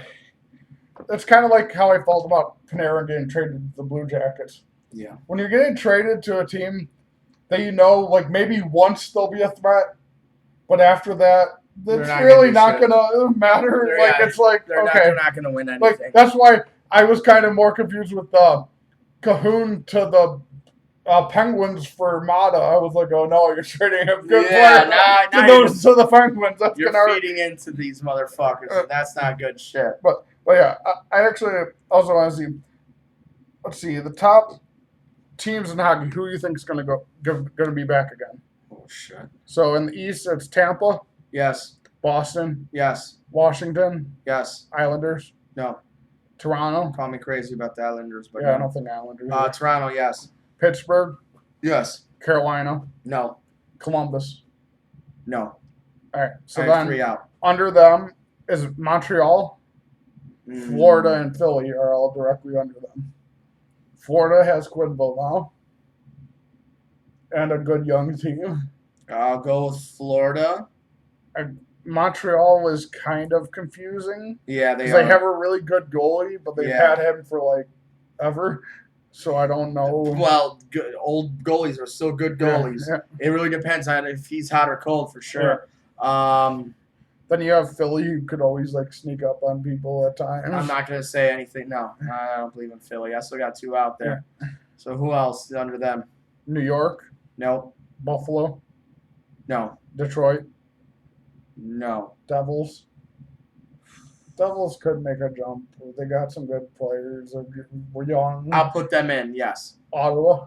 it's kind of like how I felt about Panarin getting traded to the Blue Jackets. Yeah. When you're getting traded to a team that maybe once they'll be a threat, but after that, it's really not going to matter. They're not going to win anything. That's why I was kind of more confused with Cahoon to Penguins for Mata. I was like, oh no, you're trading a good Yeah, player to the Penguins. That's you're gonna feeding into these motherfuckers, and that's not good shit. But yeah, I actually also want to see. Let's see the top teams in hockey. Who do you think is going to be back again? Oh shit. So in the East, it's Tampa, Yes. Boston, Yes. Washington, Yes. Islanders, No. Toronto. Call me crazy about the Islanders, but Yeah, I no. don't think Islanders. Toronto, yes. Pittsburgh, Yes. Carolina, No. Columbus. No. All right, so All right, then 3 out. under them is Montreal, Florida, and Philly are all directly under them. Florida has Quinville now, and a good young team. I'll go with Florida. Montreal was kind of confusing. Yeah, they have a really good goalie, but they've had him for like ever. So I don't know. Well, good, old goalies are still good goalies. Yeah. It really depends on if he's hot or cold, for sure. Then you have Philly, who could always like sneak up on people at times. I'm not gonna say anything. No, I don't believe in Philly. I still got 2 out there. Yeah. So who else is under them? New York. No. Buffalo. No. Detroit. No. Devils. Devils could make a jump. They got some good players. We're young. I'll put them in, yes. Ottawa.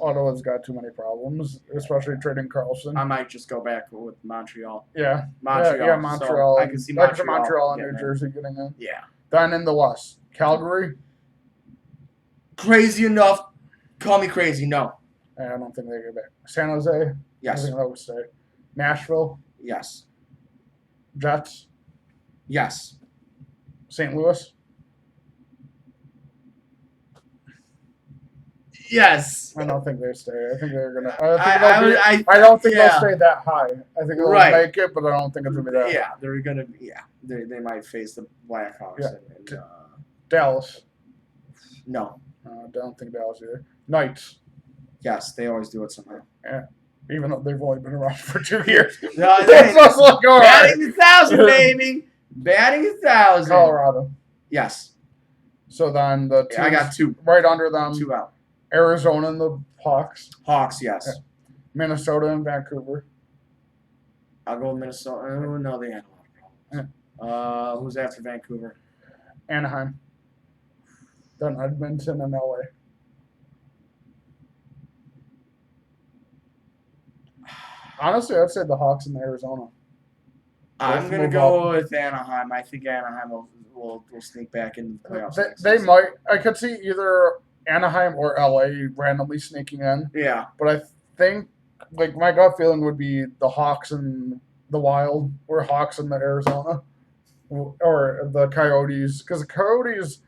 Ottawa's got too many problems, especially trading Carlson. I might just go back with Montreal. Yeah. Montreal. Yeah, Montreal. So I can see Montreal and New Jersey getting in. Yeah. Then in the West, Calgary. Crazy enough. Call me crazy. No. I don't think they get back. San Jose. Yes. I think that would stay. Nashville. Yes. Jets. Yes. St. Louis. Yes. I don't think they stay. I think they're gonna. I don't think they'll stay that high. I think they'll make it, but I don't think it's gonna be that. Yeah, they're gonna. Yeah, they might face the Blackhawks. Yeah. And Dallas. No. I don't think Dallas either. Knights. Yes, they always do it somehow. Yeah. Even though they've only been around for 2 years. No, batting 1,000, baby. Batting 1,000. Colorado. Yes. So then the teams I got 2. Right under them. 2 out. Arizona and the Hawks. Hawks, yes. Yeah. Minnesota and Vancouver. I'll go with Minnesota. Oh, no, they had a lot of problems. Yeah. Who's after Vancouver? Anaheim. Then Edmonton and LA. Honestly, I'd say the Hawks and Arizona. I'm going to go with Anaheim. I think Anaheim will sneak back into the playoffs. They might. I could see either Anaheim or LA randomly sneaking in. Yeah. But I think, like, my gut feeling would be the Hawks and the Wild, or Hawks and the Arizona, or the Coyotes. Because the Coyotes,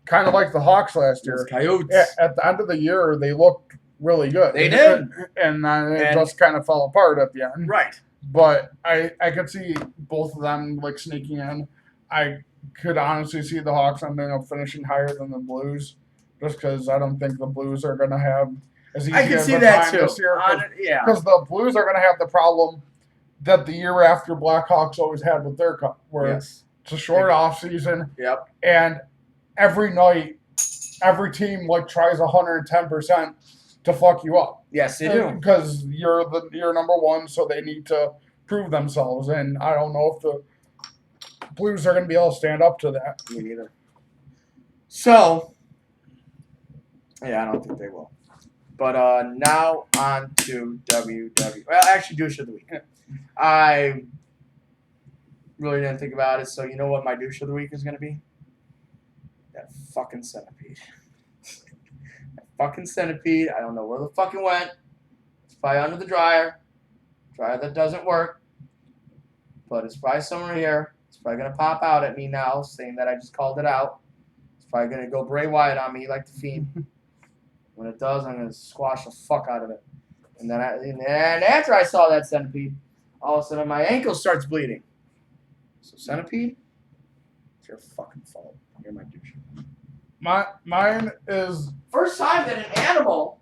kind of like the Hawks last year. Coyotes. At the end of the year, they looked really good. They did. And then it just kind of fell apart at the end. Right. But I could see both of them, like, sneaking in. I could honestly see the Hawks ending up finishing higher than the Blues, just because I don't think the Blues are going to have as easy of a time this year. Because the Blues are going to have the problem that the year after Blackhawks always had with their cup, where it's a short off season. Yep. And every night, every team like tries 110% to fuck you up. Yes, they do. Because you're number one, so they need to prove themselves. And I don't know if the Blues are going to be able to stand up to that. Me neither. So, yeah, I don't think they will. But now on to WWE. Well, actually, douche of the week. I really didn't think about it, so you know what my douche of the week is going to be? That fucking centipede. That fucking centipede. I don't know where the fuck it went. It's probably under the dryer. Dryer that doesn't work. But it's probably somewhere here. It's probably going to pop out at me now, saying that I just called it out. It's probably going to go Bray Wyatt on me like the Fiend. When it does, I'm going to squash the fuck out of it. And then and after I saw that centipede, all of a sudden my ankle starts bleeding. So centipede, it's your fucking fault. You're my douche. Mine is first time that an animal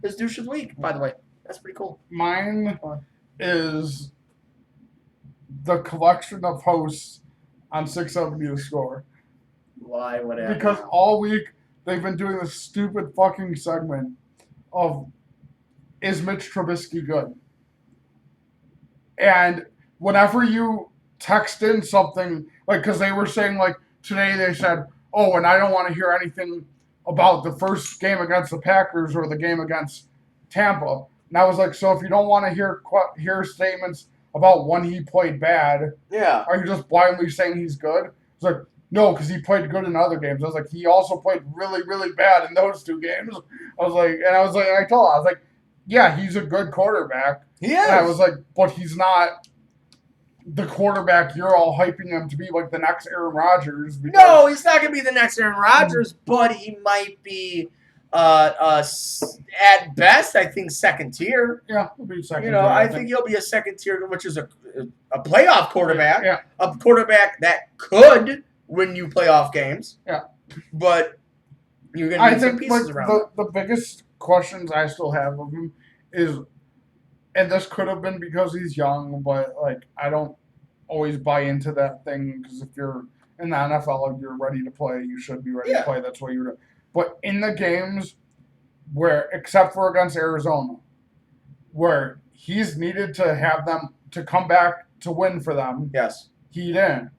is douche of the week, by the way. That's pretty cool. Mine is the collection of hosts on 670 The Score. Why? What happened? Because all week they've been doing this stupid fucking segment of is Mitch Trubisky good? And whenever you text in something, like, because they were saying, like, today they said, oh, and I don't want to hear anything about the first game against the Packers or the game against Tampa. And I was like, so if you don't want to hear statements about when he played bad, yeah, are you just blindly saying he's good? It's like, no, because he played good in other games. I was like, he also played really, really bad in those 2 games. I told her, I was like, yeah, he's a good quarterback. He is. And I was like, but he's not the quarterback you're all hyping him to be, like the next Aaron Rodgers. No, he's not going to be the next Aaron Rodgers, but he might be, at best, I think, second tier. Yeah, he'll be second tier. I think he'll be a second tier, which is a playoff quarterback. Yeah. A quarterback that could win you playoff games. Yeah. But you're going to need some pieces like, around the biggest questions I still have of him is, and this could have been because he's young, but, like, I don't always buy into that thing, because if you're in the NFL, you're ready to play, you should be ready to play. That's what you're doing. But in the games where, except for against Arizona, where he's needed to have them to come back to win for them, yes, he didn't.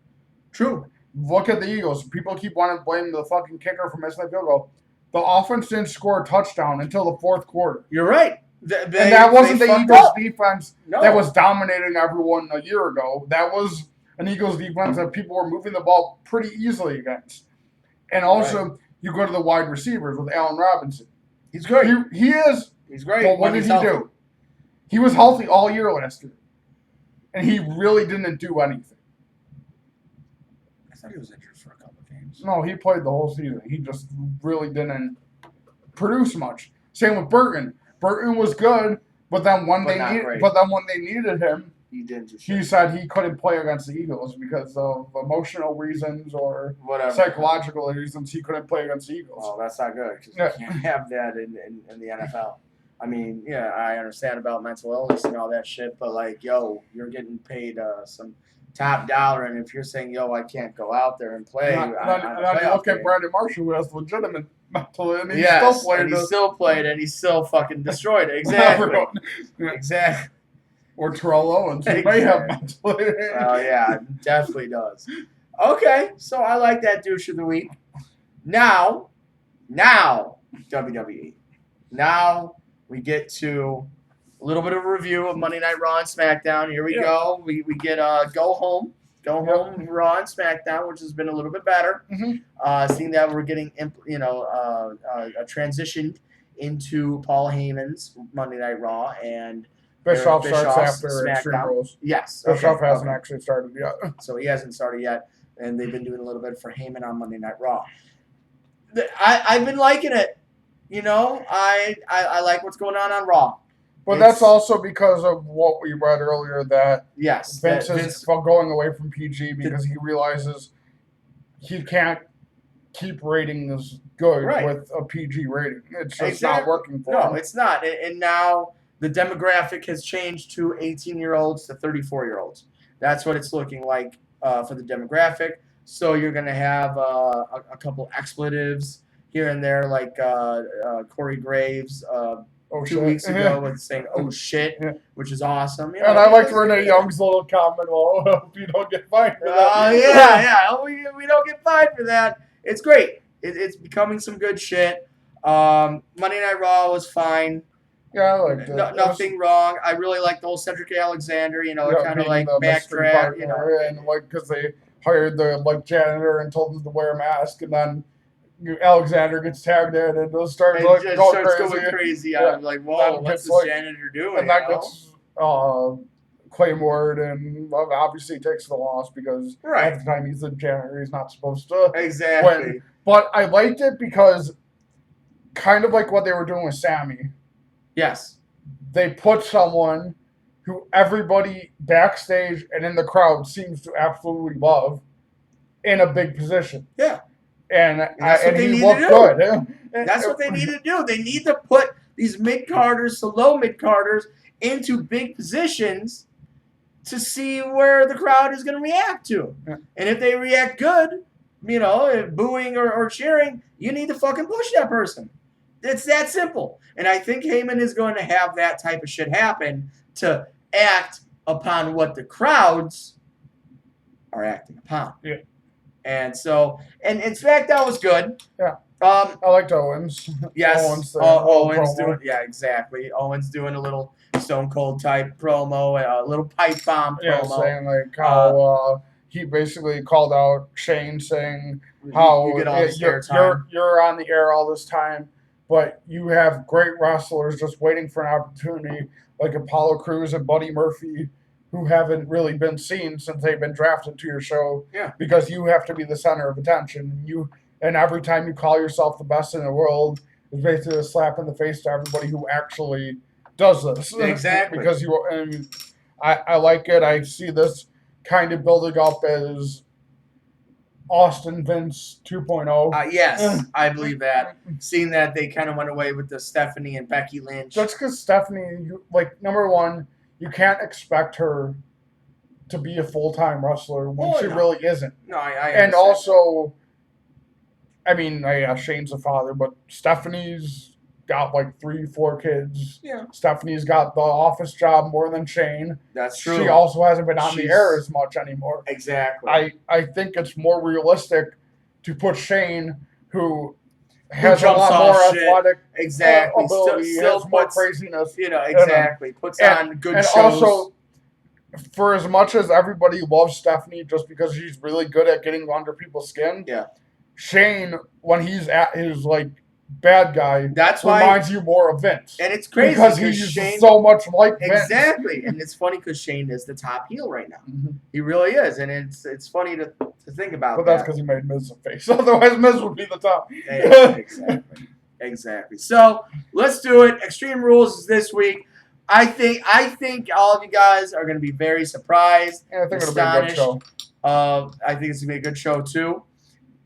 True. Look at the Eagles. People keep wanting to blame the fucking kicker for missing that field goal. The offense didn't score a touchdown until the 4th quarter. You're right. And that wasn't the Eagles defense that was dominating everyone a year ago. That was an Eagles defense that people were moving the ball pretty easily against. And also, you go to the wide receivers with Allen Robinson. He's great. He is. He's great. But what did he do? He was healthy all year last year. And he really didn't do anything. I thought he was injured for a couple of games. No, he played the whole season. He just really didn't produce much. Same with Burton. Burton was good, but then when they needed him, he said he couldn't play against the Eagles because of emotional reasons or psychological reasons. He couldn't play against the Eagles. Well, that's not good because you can't have that in the NFL. I mean, yeah, I understand about mental illness and all that shit, but like, yo, you're getting paid some top dollar, and if you're saying, yo, I can't go out there and play, and then look at Brandon Marshall, who has legitimate mental illness. He still played, and he still fucking destroyed it. Exactly. Exactly. Or Terrell Owens, who may have mental illness. Oh, yeah, definitely does. Okay, so I like that douche of the week. Now, WWE. Now we get to a little bit of a review of Monday Night Raw and SmackDown. Here we go. We get Go Home Raw and SmackDown, which has been a little bit better. Mm-hmm. Seeing that we're getting a transition into Paul Heyman's Monday Night Raw and Bischoff starts after SmackDown. Extreme Rules. Yes. Bischoff hasn't actually started yet. So he hasn't started yet, and they've been doing a little bit for Heyman on Monday Night Raw. I've been liking it. I like what's going on Raw. But that's also because of what we read earlier that Vince is going away from PG because he realizes he can't keep ratings good with a PG rating. It's just not working for him. No, it's not. And now the demographic has changed to 18-year-olds to 34-year-olds. That's what it's looking like for the demographic. So you're going to have a couple expletives here and there, like Corey Graves 2 weeks ago was saying, oh, shit, which is awesome. And I liked Renee Young's little comment, well, hope you don't get fined for that. We don't get fined for that. It's great. It's becoming some good shit. Monday Night Raw was fine. Yeah, I liked it. Nothing wrong. I really like the whole Cedric Alexander, kind of like backtrack, And like, because they hired the janitor and told him to wear a mask, and then Alexander gets tagged in and it starts going crazy. I'm like, whoa, what's this janitor doing? And that gets Claymore, and obviously takes the loss because at the time he's the janitor, he's not supposed to win. But I liked it because kind of like what they were doing with Sammy. Yes. They put someone who everybody backstage and in the crowd seems to absolutely love in a big position. Yeah. And he looked good. That's what they need to do. They need to put these mid-carders to low mid-carders into big positions to see where the crowd is going to react to. Yeah. And if they react good, booing or cheering, you need to fucking push that person. It's that simple. And I think Heyman is going to have that type of shit happen to act upon what the crowds are acting upon. Yeah. And so, and SmackDown was good. Yeah. I liked Owens. Yes. Owens doing, yeah, exactly. Owens doing a little Stone Cold type promo, a little pipe bomb promo. Yeah, saying like how he basically called out Shane, saying how you get all this you're on the air all this time, but you have great wrestlers just waiting for an opportunity, like Apollo Crews and Buddy Murphy, who haven't really been seen since they've been drafted to your show. Yeah. Because you have to be the center of attention. And every time you call yourself the best in the world, it's basically a slap in the face to everybody who actually does this. Exactly. Because I like it. I see this kind of building up as Austin Vince 2.0. Yes, I believe that. Seeing that they kind of went away with the Stephanie and Becky Lynch. That's because Stephanie, number one, you can't expect her to be a full-time wrestler when she really isn't. No, I and also, I mean, Shane's a father, but Stephanie's got like 3-4 kids. Yeah. Stephanie's got the office job more than Shane. That's true. She also hasn't been on the air as much anymore. Exactly. I think it's more realistic to put Shane, who has a lot more athletic ability, still has more craziness. Exactly. Puts on good shows. And also, for as much as everybody loves Stephanie just because she's really good at getting under people's skin, Shane, when he's at his bad guy, reminds you more of Vince. And it's crazy because he's Shane, so much like Vince. Exactly. And it's funny because Shane is the top heel right now. Mm-hmm. He really is. And it's funny to think about. But that's because he made Miz a face. Otherwise, Miz would be the top. Exactly. So let's do it. Extreme Rules is this week. I think all of you guys are going to be very surprised. Yeah, I think it'll be a good show. I think it's going to be a good show too.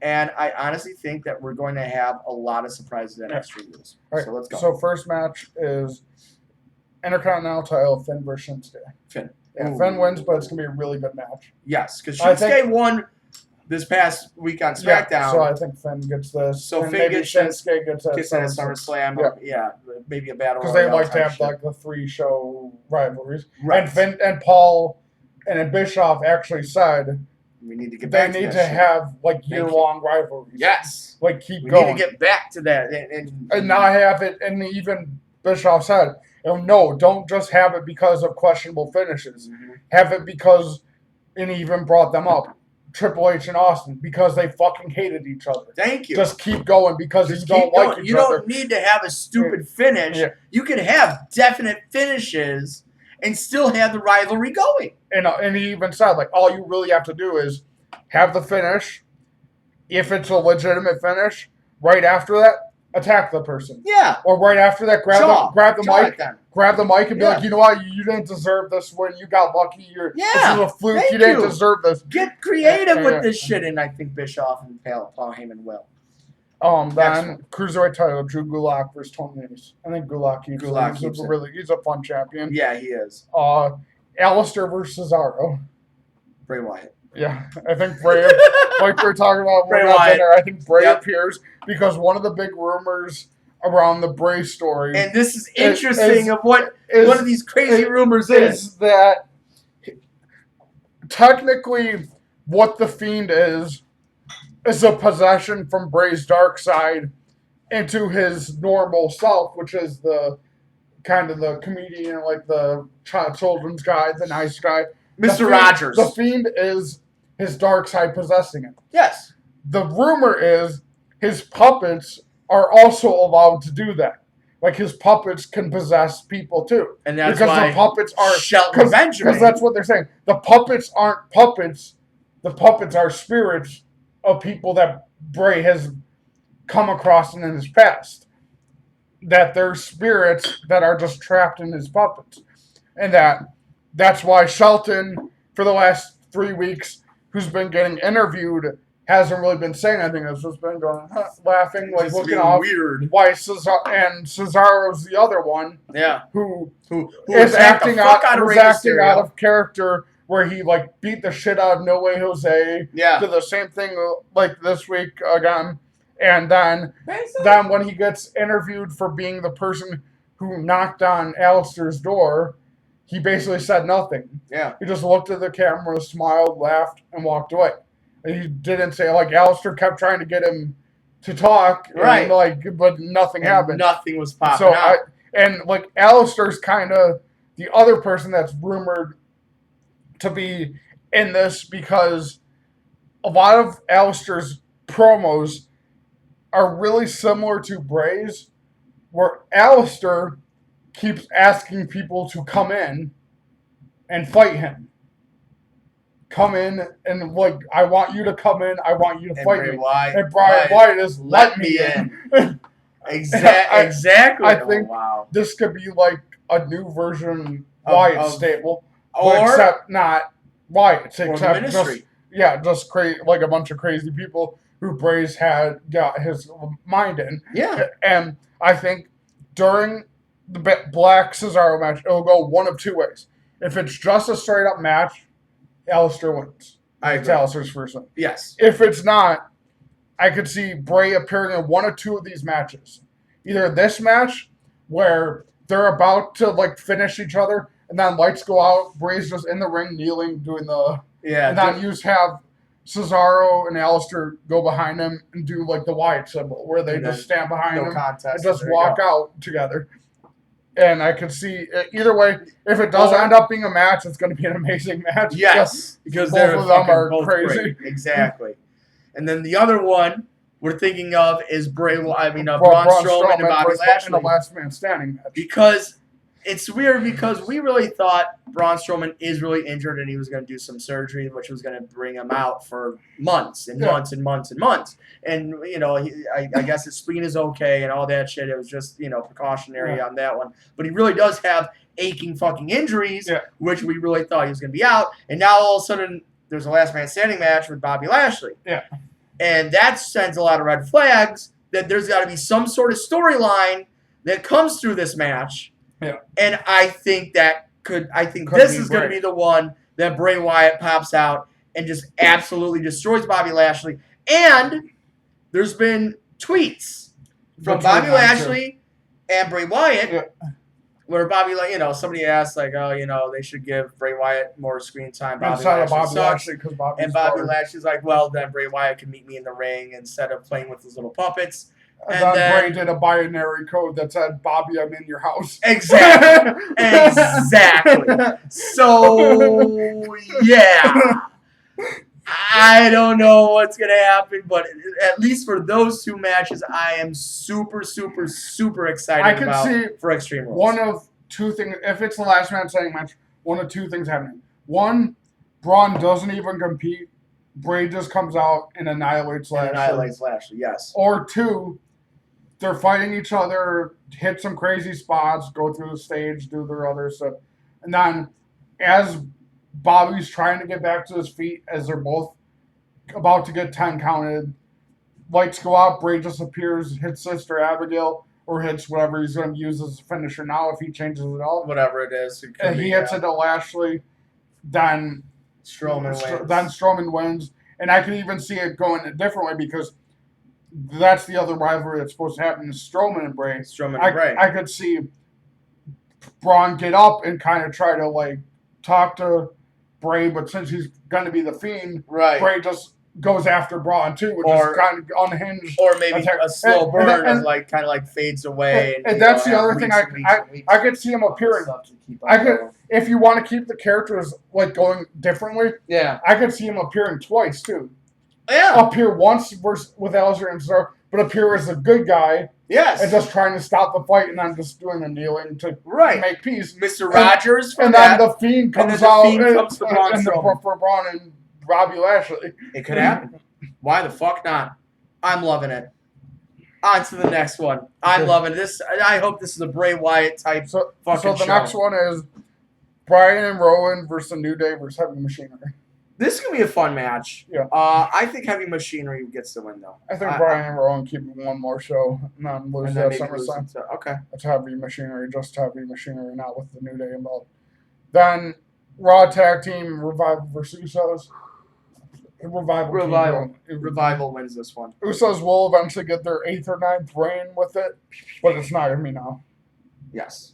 And I honestly think that we're going to have a lot of surprises at Extreme Rules. All right, so let's go. So first match is Intercontinental title, Finn versus Shinsuke. Finn. Yeah, Finn wins, but it's going to be a really good match. Yes, because Shinsuke won this past week on SmackDown. Yeah, so I think Finn gets this. So and Finn maybe gets Shinsuke gets that at SummerSlam. Yeah, maybe a battle. Because they like to have the 3-show rivalries. Right. And Finn and Paul and Bischoff actually said we need to get back they need to have year-long rivalries. Yes. Keep we going. We need to get back to that. And not have it, and even Bischoff said, no, don't just have it because of questionable finishes. Mm-hmm. Have it because, and he even brought them up, Triple H and Austin, because they fucking hated each other. Thank you. Just keep going because you don't like each other. You don't need to have a stupid finish. Yeah. You can have definite finishes and still have the rivalry going. And he even said, all you really have to do is have the finish. If it's a legitimate finish, right after that, attack the person. Yeah. Or right after that, grab the mic and be like, you know what, you didn't deserve this win. You got lucky. This is a fluke. You didn't deserve this. Get creative with this shit, and I think Bischoff and Paul Heyman will. Then Cruiserweight title, Drew Gulak versus Tony Nese. I think Gulak he's a fun champion. Yeah, he is. Alistair versus Cesaro. Bray Wyatt. Yeah, I think Bray, like we were talking about Bray Wyatt. I think Bray appears because one of the big rumors around the Bray story, and this is interesting, of what one of these crazy rumors is that technically what the Fiend is a possession from Bray's dark side into his normal self, which is the kind of the comedian, the children's guy, the nice guy. Mr. Rogers. The Fiend is his dark side possessing him. Yes. The rumor is his puppets are also allowed to do that. His puppets can possess people too. And that's because why the puppets are Shelton Benjamin. Because that's what they're saying. The puppets aren't puppets. The puppets are spirits of people that Bray has come across in his past. That they're spirits that are just trapped in his puppets. And that's why Shelton, for the last 3 weeks, who's been getting interviewed, hasn't really been saying anything. It's just been going, laughing, looking off. Weird. Why Cesaro's the other one. Yeah. Who is acting out of character where he like beat the shit out of No Way Jose. Yeah. Did the same thing like this week again, and then when he gets interviewed for being the person who knocked on Alistair's door, he basically said nothing. Yeah. He just looked at the camera, smiled, laughed, and walked away. And he didn't say, like, Alistair kept trying to get him to talk, right? And, but nothing happened. Nothing was popping out. Alistair's kind of the other person that's rumored to be in this because a lot of Alistair's promos are really similar to Bray's, where Alistair keeps asking people to come in and fight him. Come in and like, I want you to come in. I want you to fight me. And Brian Wyatt is let me in. Exactly. I think this could be like a new version Wyatt stable, except not Wyatt. Except just create like a bunch of crazy people who Bray's got his mind in. Yeah, and I think during the Black Cesaro match, it'll go one of two ways. If it's just a straight up match, Alistair wins. It's Alistair's first win. Yes. If it's not, I could see Bray appearing in one or two of these matches. Either this match, where they're about to like finish each other, and then lights go out, Bray's just in the ring kneeling, doing the and then you have Cesaro and Alistair go behind him and do like the Wyatt symbol, where they just stand behind him and just walk out together. And I could see either way. If it does end up being a match, it's going to be an amazing match. Yes, because both of them are crazy. Great. Exactly. And then the other one we're thinking of is Braun Strowman and Bobby Lashley in the last man standing match. Because it's weird because we really thought Braun Strowman is really injured and he was going to do some surgery, which was going to bring him out for months and months and months and months. And, I guess his spleen is okay and all that shit. It was just, precautionary on that one. But he really does have aching fucking injuries, which we really thought he was going to be out. And now all of a sudden there's a last man standing match with Bobby Lashley. Yeah. And that sends a lot of red flags that there's got to be some sort of storyline that comes through this match. Yeah. And I think this is going to be the one that Bray Wyatt pops out and just absolutely destroys Bobby Lashley. And there's been tweets from Bobby Lashley and Bray Wyatt where Bobby, somebody asked, like, they should give Bray Wyatt more screen time. Bobby Lashley and Bobby Lashley's like, well, then Bray Wyatt can meet me in the ring instead of playing with his little puppets. And then Bray did a binary code that said, Bobby, I'm in your house. Exactly. So, yeah. I don't know what's going to happen, but at least for those two matches, I am super, super, super excited for Extreme Rules. One of two things, if it's the last man standing match, one of two things happening. One, Braun doesn't even compete. Bray just comes out and annihilates Lashley. Yes. Or two, they're fighting each other, hit some crazy spots, go through the stage, do their other stuff. And then as Bobby's trying to get back to his feet, as they're both about to get 10 counted, lights go out, Bray just appears, hits Sister Abigail, or hits whatever he's going to use as a finisher now if he changes it all. Whatever it is. And he hits it to Lashley, then Strowman wins. And I can even see it going a different way because that's the other rivalry that's supposed to happen is Strowman and Bray. I could see Braun get up and kind of try to like talk to Bray, but since he's going to be the Fiend, Bray just goes after Braun too, which is kind of unhinged. Or maybe a slow burn of like kind of like fades away. And that's the other thing I could see him appearing. If you want to keep the characters like going differently, I could see him appearing twice too. Yeah. Appear once with Alistair and Cesaro, but appear as a good guy. Yes. And just trying to stop the fight and then just doing the kneeling to make peace. Mr. Rogers then the Fiend comes out for Braun and Bobby Lashley. It could happen. Why the fuck not? I'm loving it. On to the next one. I'm loving this. I hope this is a Bray Wyatt type fucking show. So the next one is Bryan and Rowan versus the New Day versus Heavy Machinery. This is going to be a fun match. Yeah. I think Heavy Machinery gets the win, though. I think Bryan and Rowan keep one more show and then lose that SummerSlam. Okay. It's Heavy Machinery, just Heavy Machinery, not with the New Day involved. Then Raw Tag Team Revival versus Usos. Revival wins this one. Usos will eventually get their 8th or 9th reign with it, but it's not going to be now. Yes.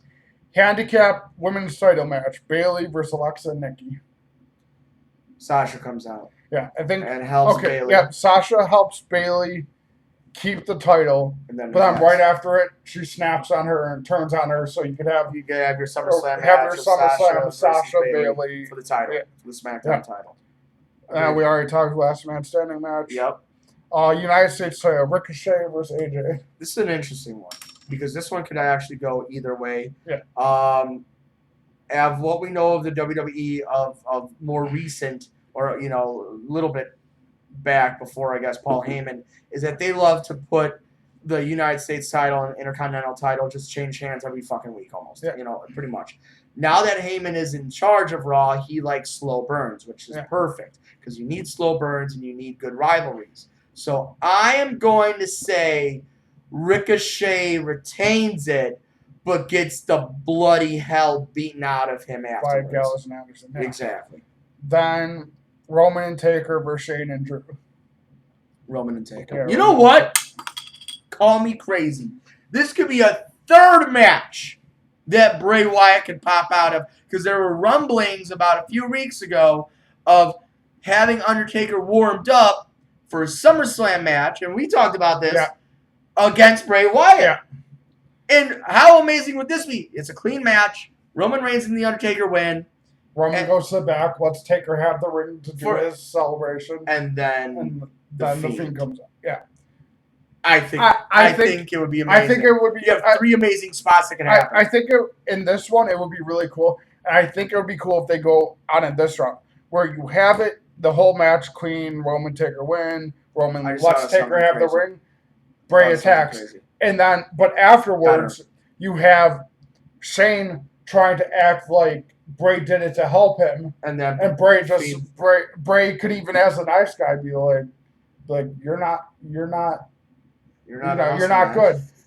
Handicap women's title match: Bayley versus Alexa and Nikki. Sasha comes out. Yeah, I think. And helps Bayley. Yeah, Sasha helps Bayley keep the title, but then right after it, she snaps on her and turns on her, so you could have your SummerSlam match. Have your SummerSlam Sasha Bayley for the title, for the SmackDown title. We already talked last man standing match. Yep. United States title: Ricochet versus AJ. This is an interesting one because this one could actually go either way. Yeah. Of what we know of the WWE of more recent, or a little bit back before, I guess, Paul Heyman, is that they love to put the United States title and Intercontinental title just change hands every fucking week almost. Yeah. Pretty much. Now that Heyman is in charge of Raw, he likes slow burns, which is perfect because you need slow burns and you need good rivalries. So I am going to say Ricochet retains it, but gets the bloody hell beaten out of him afterwards. By Gallows and Anderson. Yeah. Exactly. Then Roman and Taker versus Shane and Drew. Roman and Taker. Yeah, you know what? Call me crazy. This could be a third match that Bray Wyatt could pop out of, because there were rumblings about a few weeks ago of having Undertaker warmed up for a SummerSlam match, and we talked about this, against Bray Wyatt. Yeah. And how amazing would this be? It's a clean match. Roman Reigns and The Undertaker win. Roman goes to the back, lets Taker have the ring to do his celebration. And then the Fiend comes up. Yeah. I think it would be amazing. I think it would be. You have 3 amazing spots that can happen. I think in this one, it would be really cool. And I think it would be cool if they go on in this route, where you have it, the whole match clean, Roman Taker win, Roman lets Taker have the ring, Bray attacks. And then, but afterwards, you have Shane trying to act like Bray did it to help him, and Bray Bray could even, as a nice guy, be like you're not good.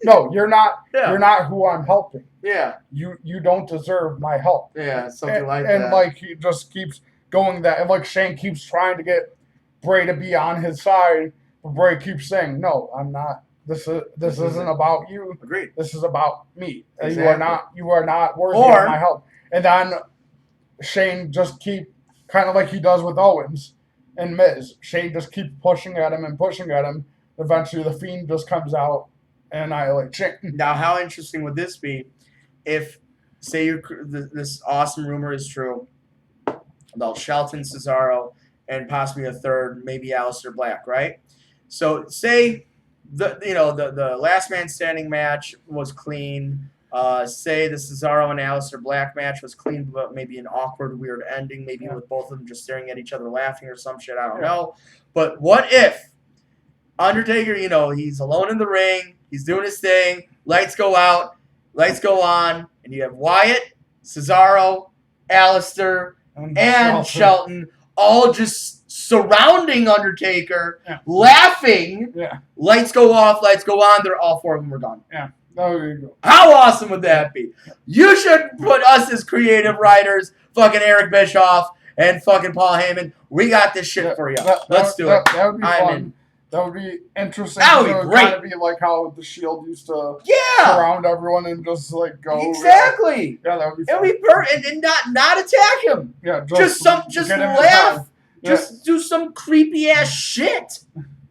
No, you're not. Yeah. You're not who I'm helping. Yeah. You don't deserve my help. Yeah, something like that. And like he just keeps going that, and like Shane keeps trying to get Bray to be on his side, but Bray keeps saying, "No, I'm not. This isn't about you. Agreed. This is about me. Exactly. You are not worthy of my help." And then Shane just keep, kind of like he does with Owens and Miz. Shane just keep pushing at him and pushing at him. Eventually, the Fiend just comes out and annihilates Shane. Now, how interesting would this be if, say, this awesome rumor is true about Shelton, Cesaro, and possibly a third, maybe Aleister Black, right? So, say the last man standing match was clean. Say the Cesaro and Aleister Black match was clean, but maybe an awkward, weird ending, maybe with both of them just staring at each other laughing or some shit. I don't know. But what if Undertaker, he's alone in the ring, he's doing his thing, lights go out, lights go on, and you have Wyatt, Cesaro, Aleister, and Shelton all just surrounding Undertaker, laughing. Yeah. Lights go off, lights go on. All 4 of them are gone. Yeah. There you go. How awesome would that be? You should put us as creative writers, fucking Eric Bischoff and fucking Paul Heyman. We got this shit for you. Let's do it. That would be fun. That would be interesting. That would be great. Kind of be like how the Shield used to surround everyone and just like go. Exactly. Yeah, that would be fun. It would be perfect, and not attack him. Yeah, just laugh. Just do some creepy ass shit.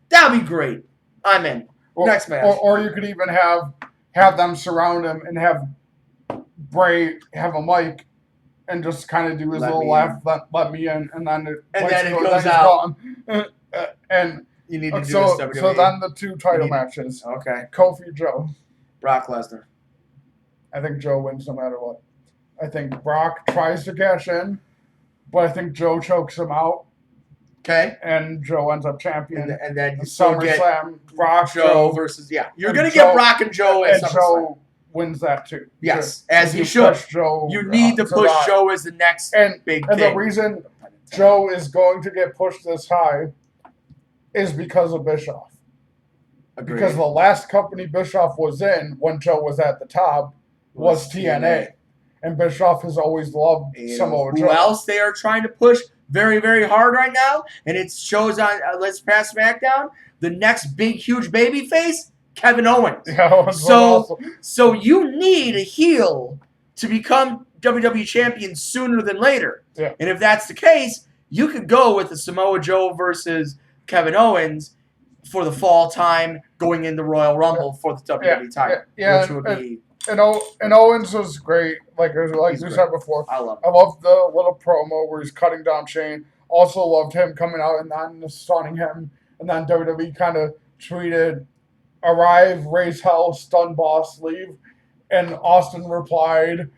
That would be great. I'm in. Next match. Or you could even have them surround him and have Bray have a mic and just kind of do his little laugh, let me in, and then it goes out. And you need to do so WWE. So then the 2 title matches. Okay. Kofi, Joe. Brock Lesnar. I think Joe wins no matter what. I think Brock tries to cash in, but I think Joe chokes him out. Okay. And Joe ends up champion. And then you still get Brock, Joe versus You're going to get Brock and Joe at SummerSlam. Joe wins that too. Yes, as he should. You need to push Joe as the next big thing. And the reason Joe is going to get pushed this high is because of Bischoff. Agreed. Because the last company Bischoff was in when Joe was at the top was TNA. And Bischoff has always loved Samoa Joe. Who else they are trying to push very, very hard right now? And it shows on Let's Pass SmackDown. The next big, huge baby face, Kevin Owens. Yeah, so you need a heel to become WWE champion sooner than later. Yeah. And if that's the case, you could go with the Samoa Joe versus Kevin Owens for the fall time, going in the Royal Rumble for the WWE title, which would be. And Owens was great, like we said before. I love it. I love the little promo where he's cutting down Shane. Also loved him coming out and then stunning him. And then WWE kind of tweeted, "Arrive, raise hell, stun boss, leave." And Austin replied,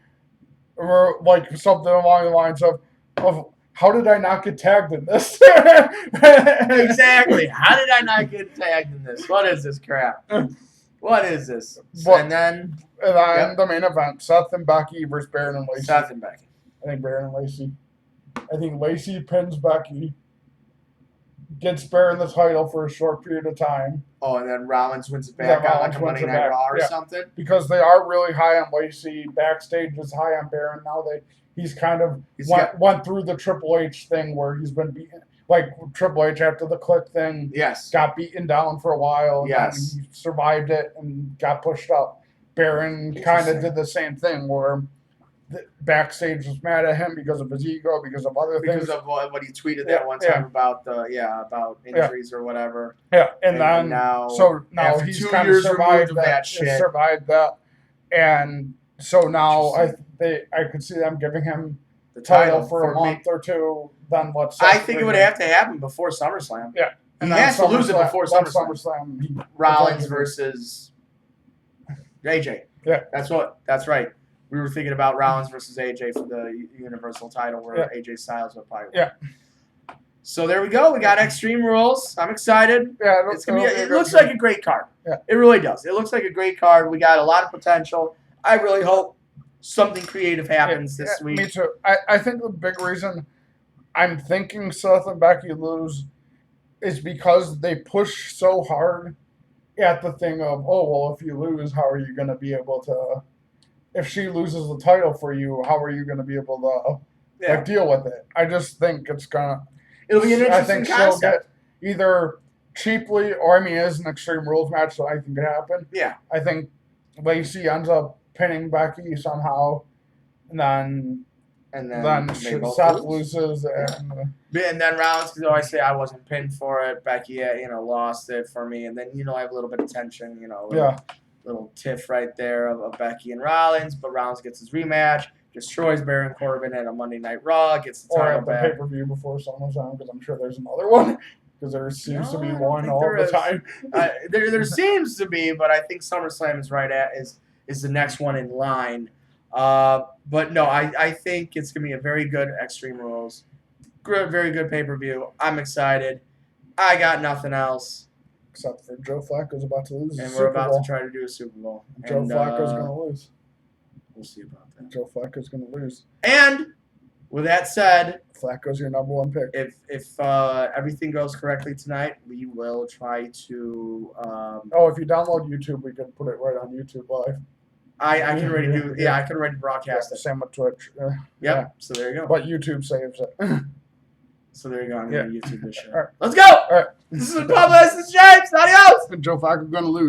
like something along the lines of "How did I not get tagged in this?" Exactly. How did I not get tagged in this? What is this crap? What is this? And then the main event, Seth and Becky versus Baron and Lacey. Seth and Becky. I think Baron and Lacey. I think Lacey pins Becky, gets Baron the title for a short period of time. Oh, and then Rollins wins it back on like a Monday Night Raw or something? Because they are really high on Lacey. Backstage is high on Baron. Now he's kind of went through the Triple H thing where he's been beaten. Like Triple H after the Click thing, got beaten down for a while. And he survived it and got pushed up. Baron kind of did the same thing where the backstage was mad at him because of his ego, because of other things. Because of what he tweeted that one time about about injuries or whatever. Yeah, and then now he's kind of survived that shit. Survived that, and so now I could see them giving him the title for a month or two. Then I think it would have to happen before SummerSlam. Yeah, and he has to lose it before SummerSlam. Rollins versus AJ. Yeah, that's right. We were thinking about Rollins versus AJ for the Universal title, where AJ Styles would probably win. Yeah. So there we go. We got Extreme Rules. I'm excited. Yeah, it looks like a great card. Yeah. It really does. It looks like a great card. We got a lot of potential. I really hope something creative happens this week. Me too. I think the big reason I'm thinking Seth and Becky lose is because they push so hard at the thing of, if you lose, how are you going to be able to... If she loses the title for you, how are you going to be able to deal with it? I just think it'll be an interesting concept. She'll get either cheaply, or it's an Extreme Rules match, so I think it could happen. Yeah. I think Lacey ends up pinning Becky somehow, and then Seth loses, and then Rollins can always say, "I wasn't pinned for it." Becky, lost it for me, and then I have a little bit of tension, little tiff right there of Becky and Rollins, but Rollins gets his rematch, destroys Baron Corbin at a Monday Night Raw, gets the title back. Or at the pay-per-view before SummerSlam, because I'm sure there's another one, because there seems to be one all the time. There seems to be, but I think SummerSlam is the next one in line. But no, I think it's going to be a very good Extreme Rules, very good pay-per-view. I'm excited. I got nothing else. Except for Joe Flacco's about to lose. And we're about to try to do a Super Bowl. Joe Flacco's going to lose. We'll see about that. Joe Flacco's going to lose. And with that said, Flacco's your number one pick. If everything goes correctly tonight, we will try to. If you download YouTube, we can put it right on YouTube live. I can already do. Yeah, I can already broadcast it. Same with Twitch. Yep. Yeah. So there you go. But YouTube saves it. So there you go. I'm going to YouTube this show. All right. Let's go. All right. This is Pablo. This is James. Adios. Joe Flacco going to lose.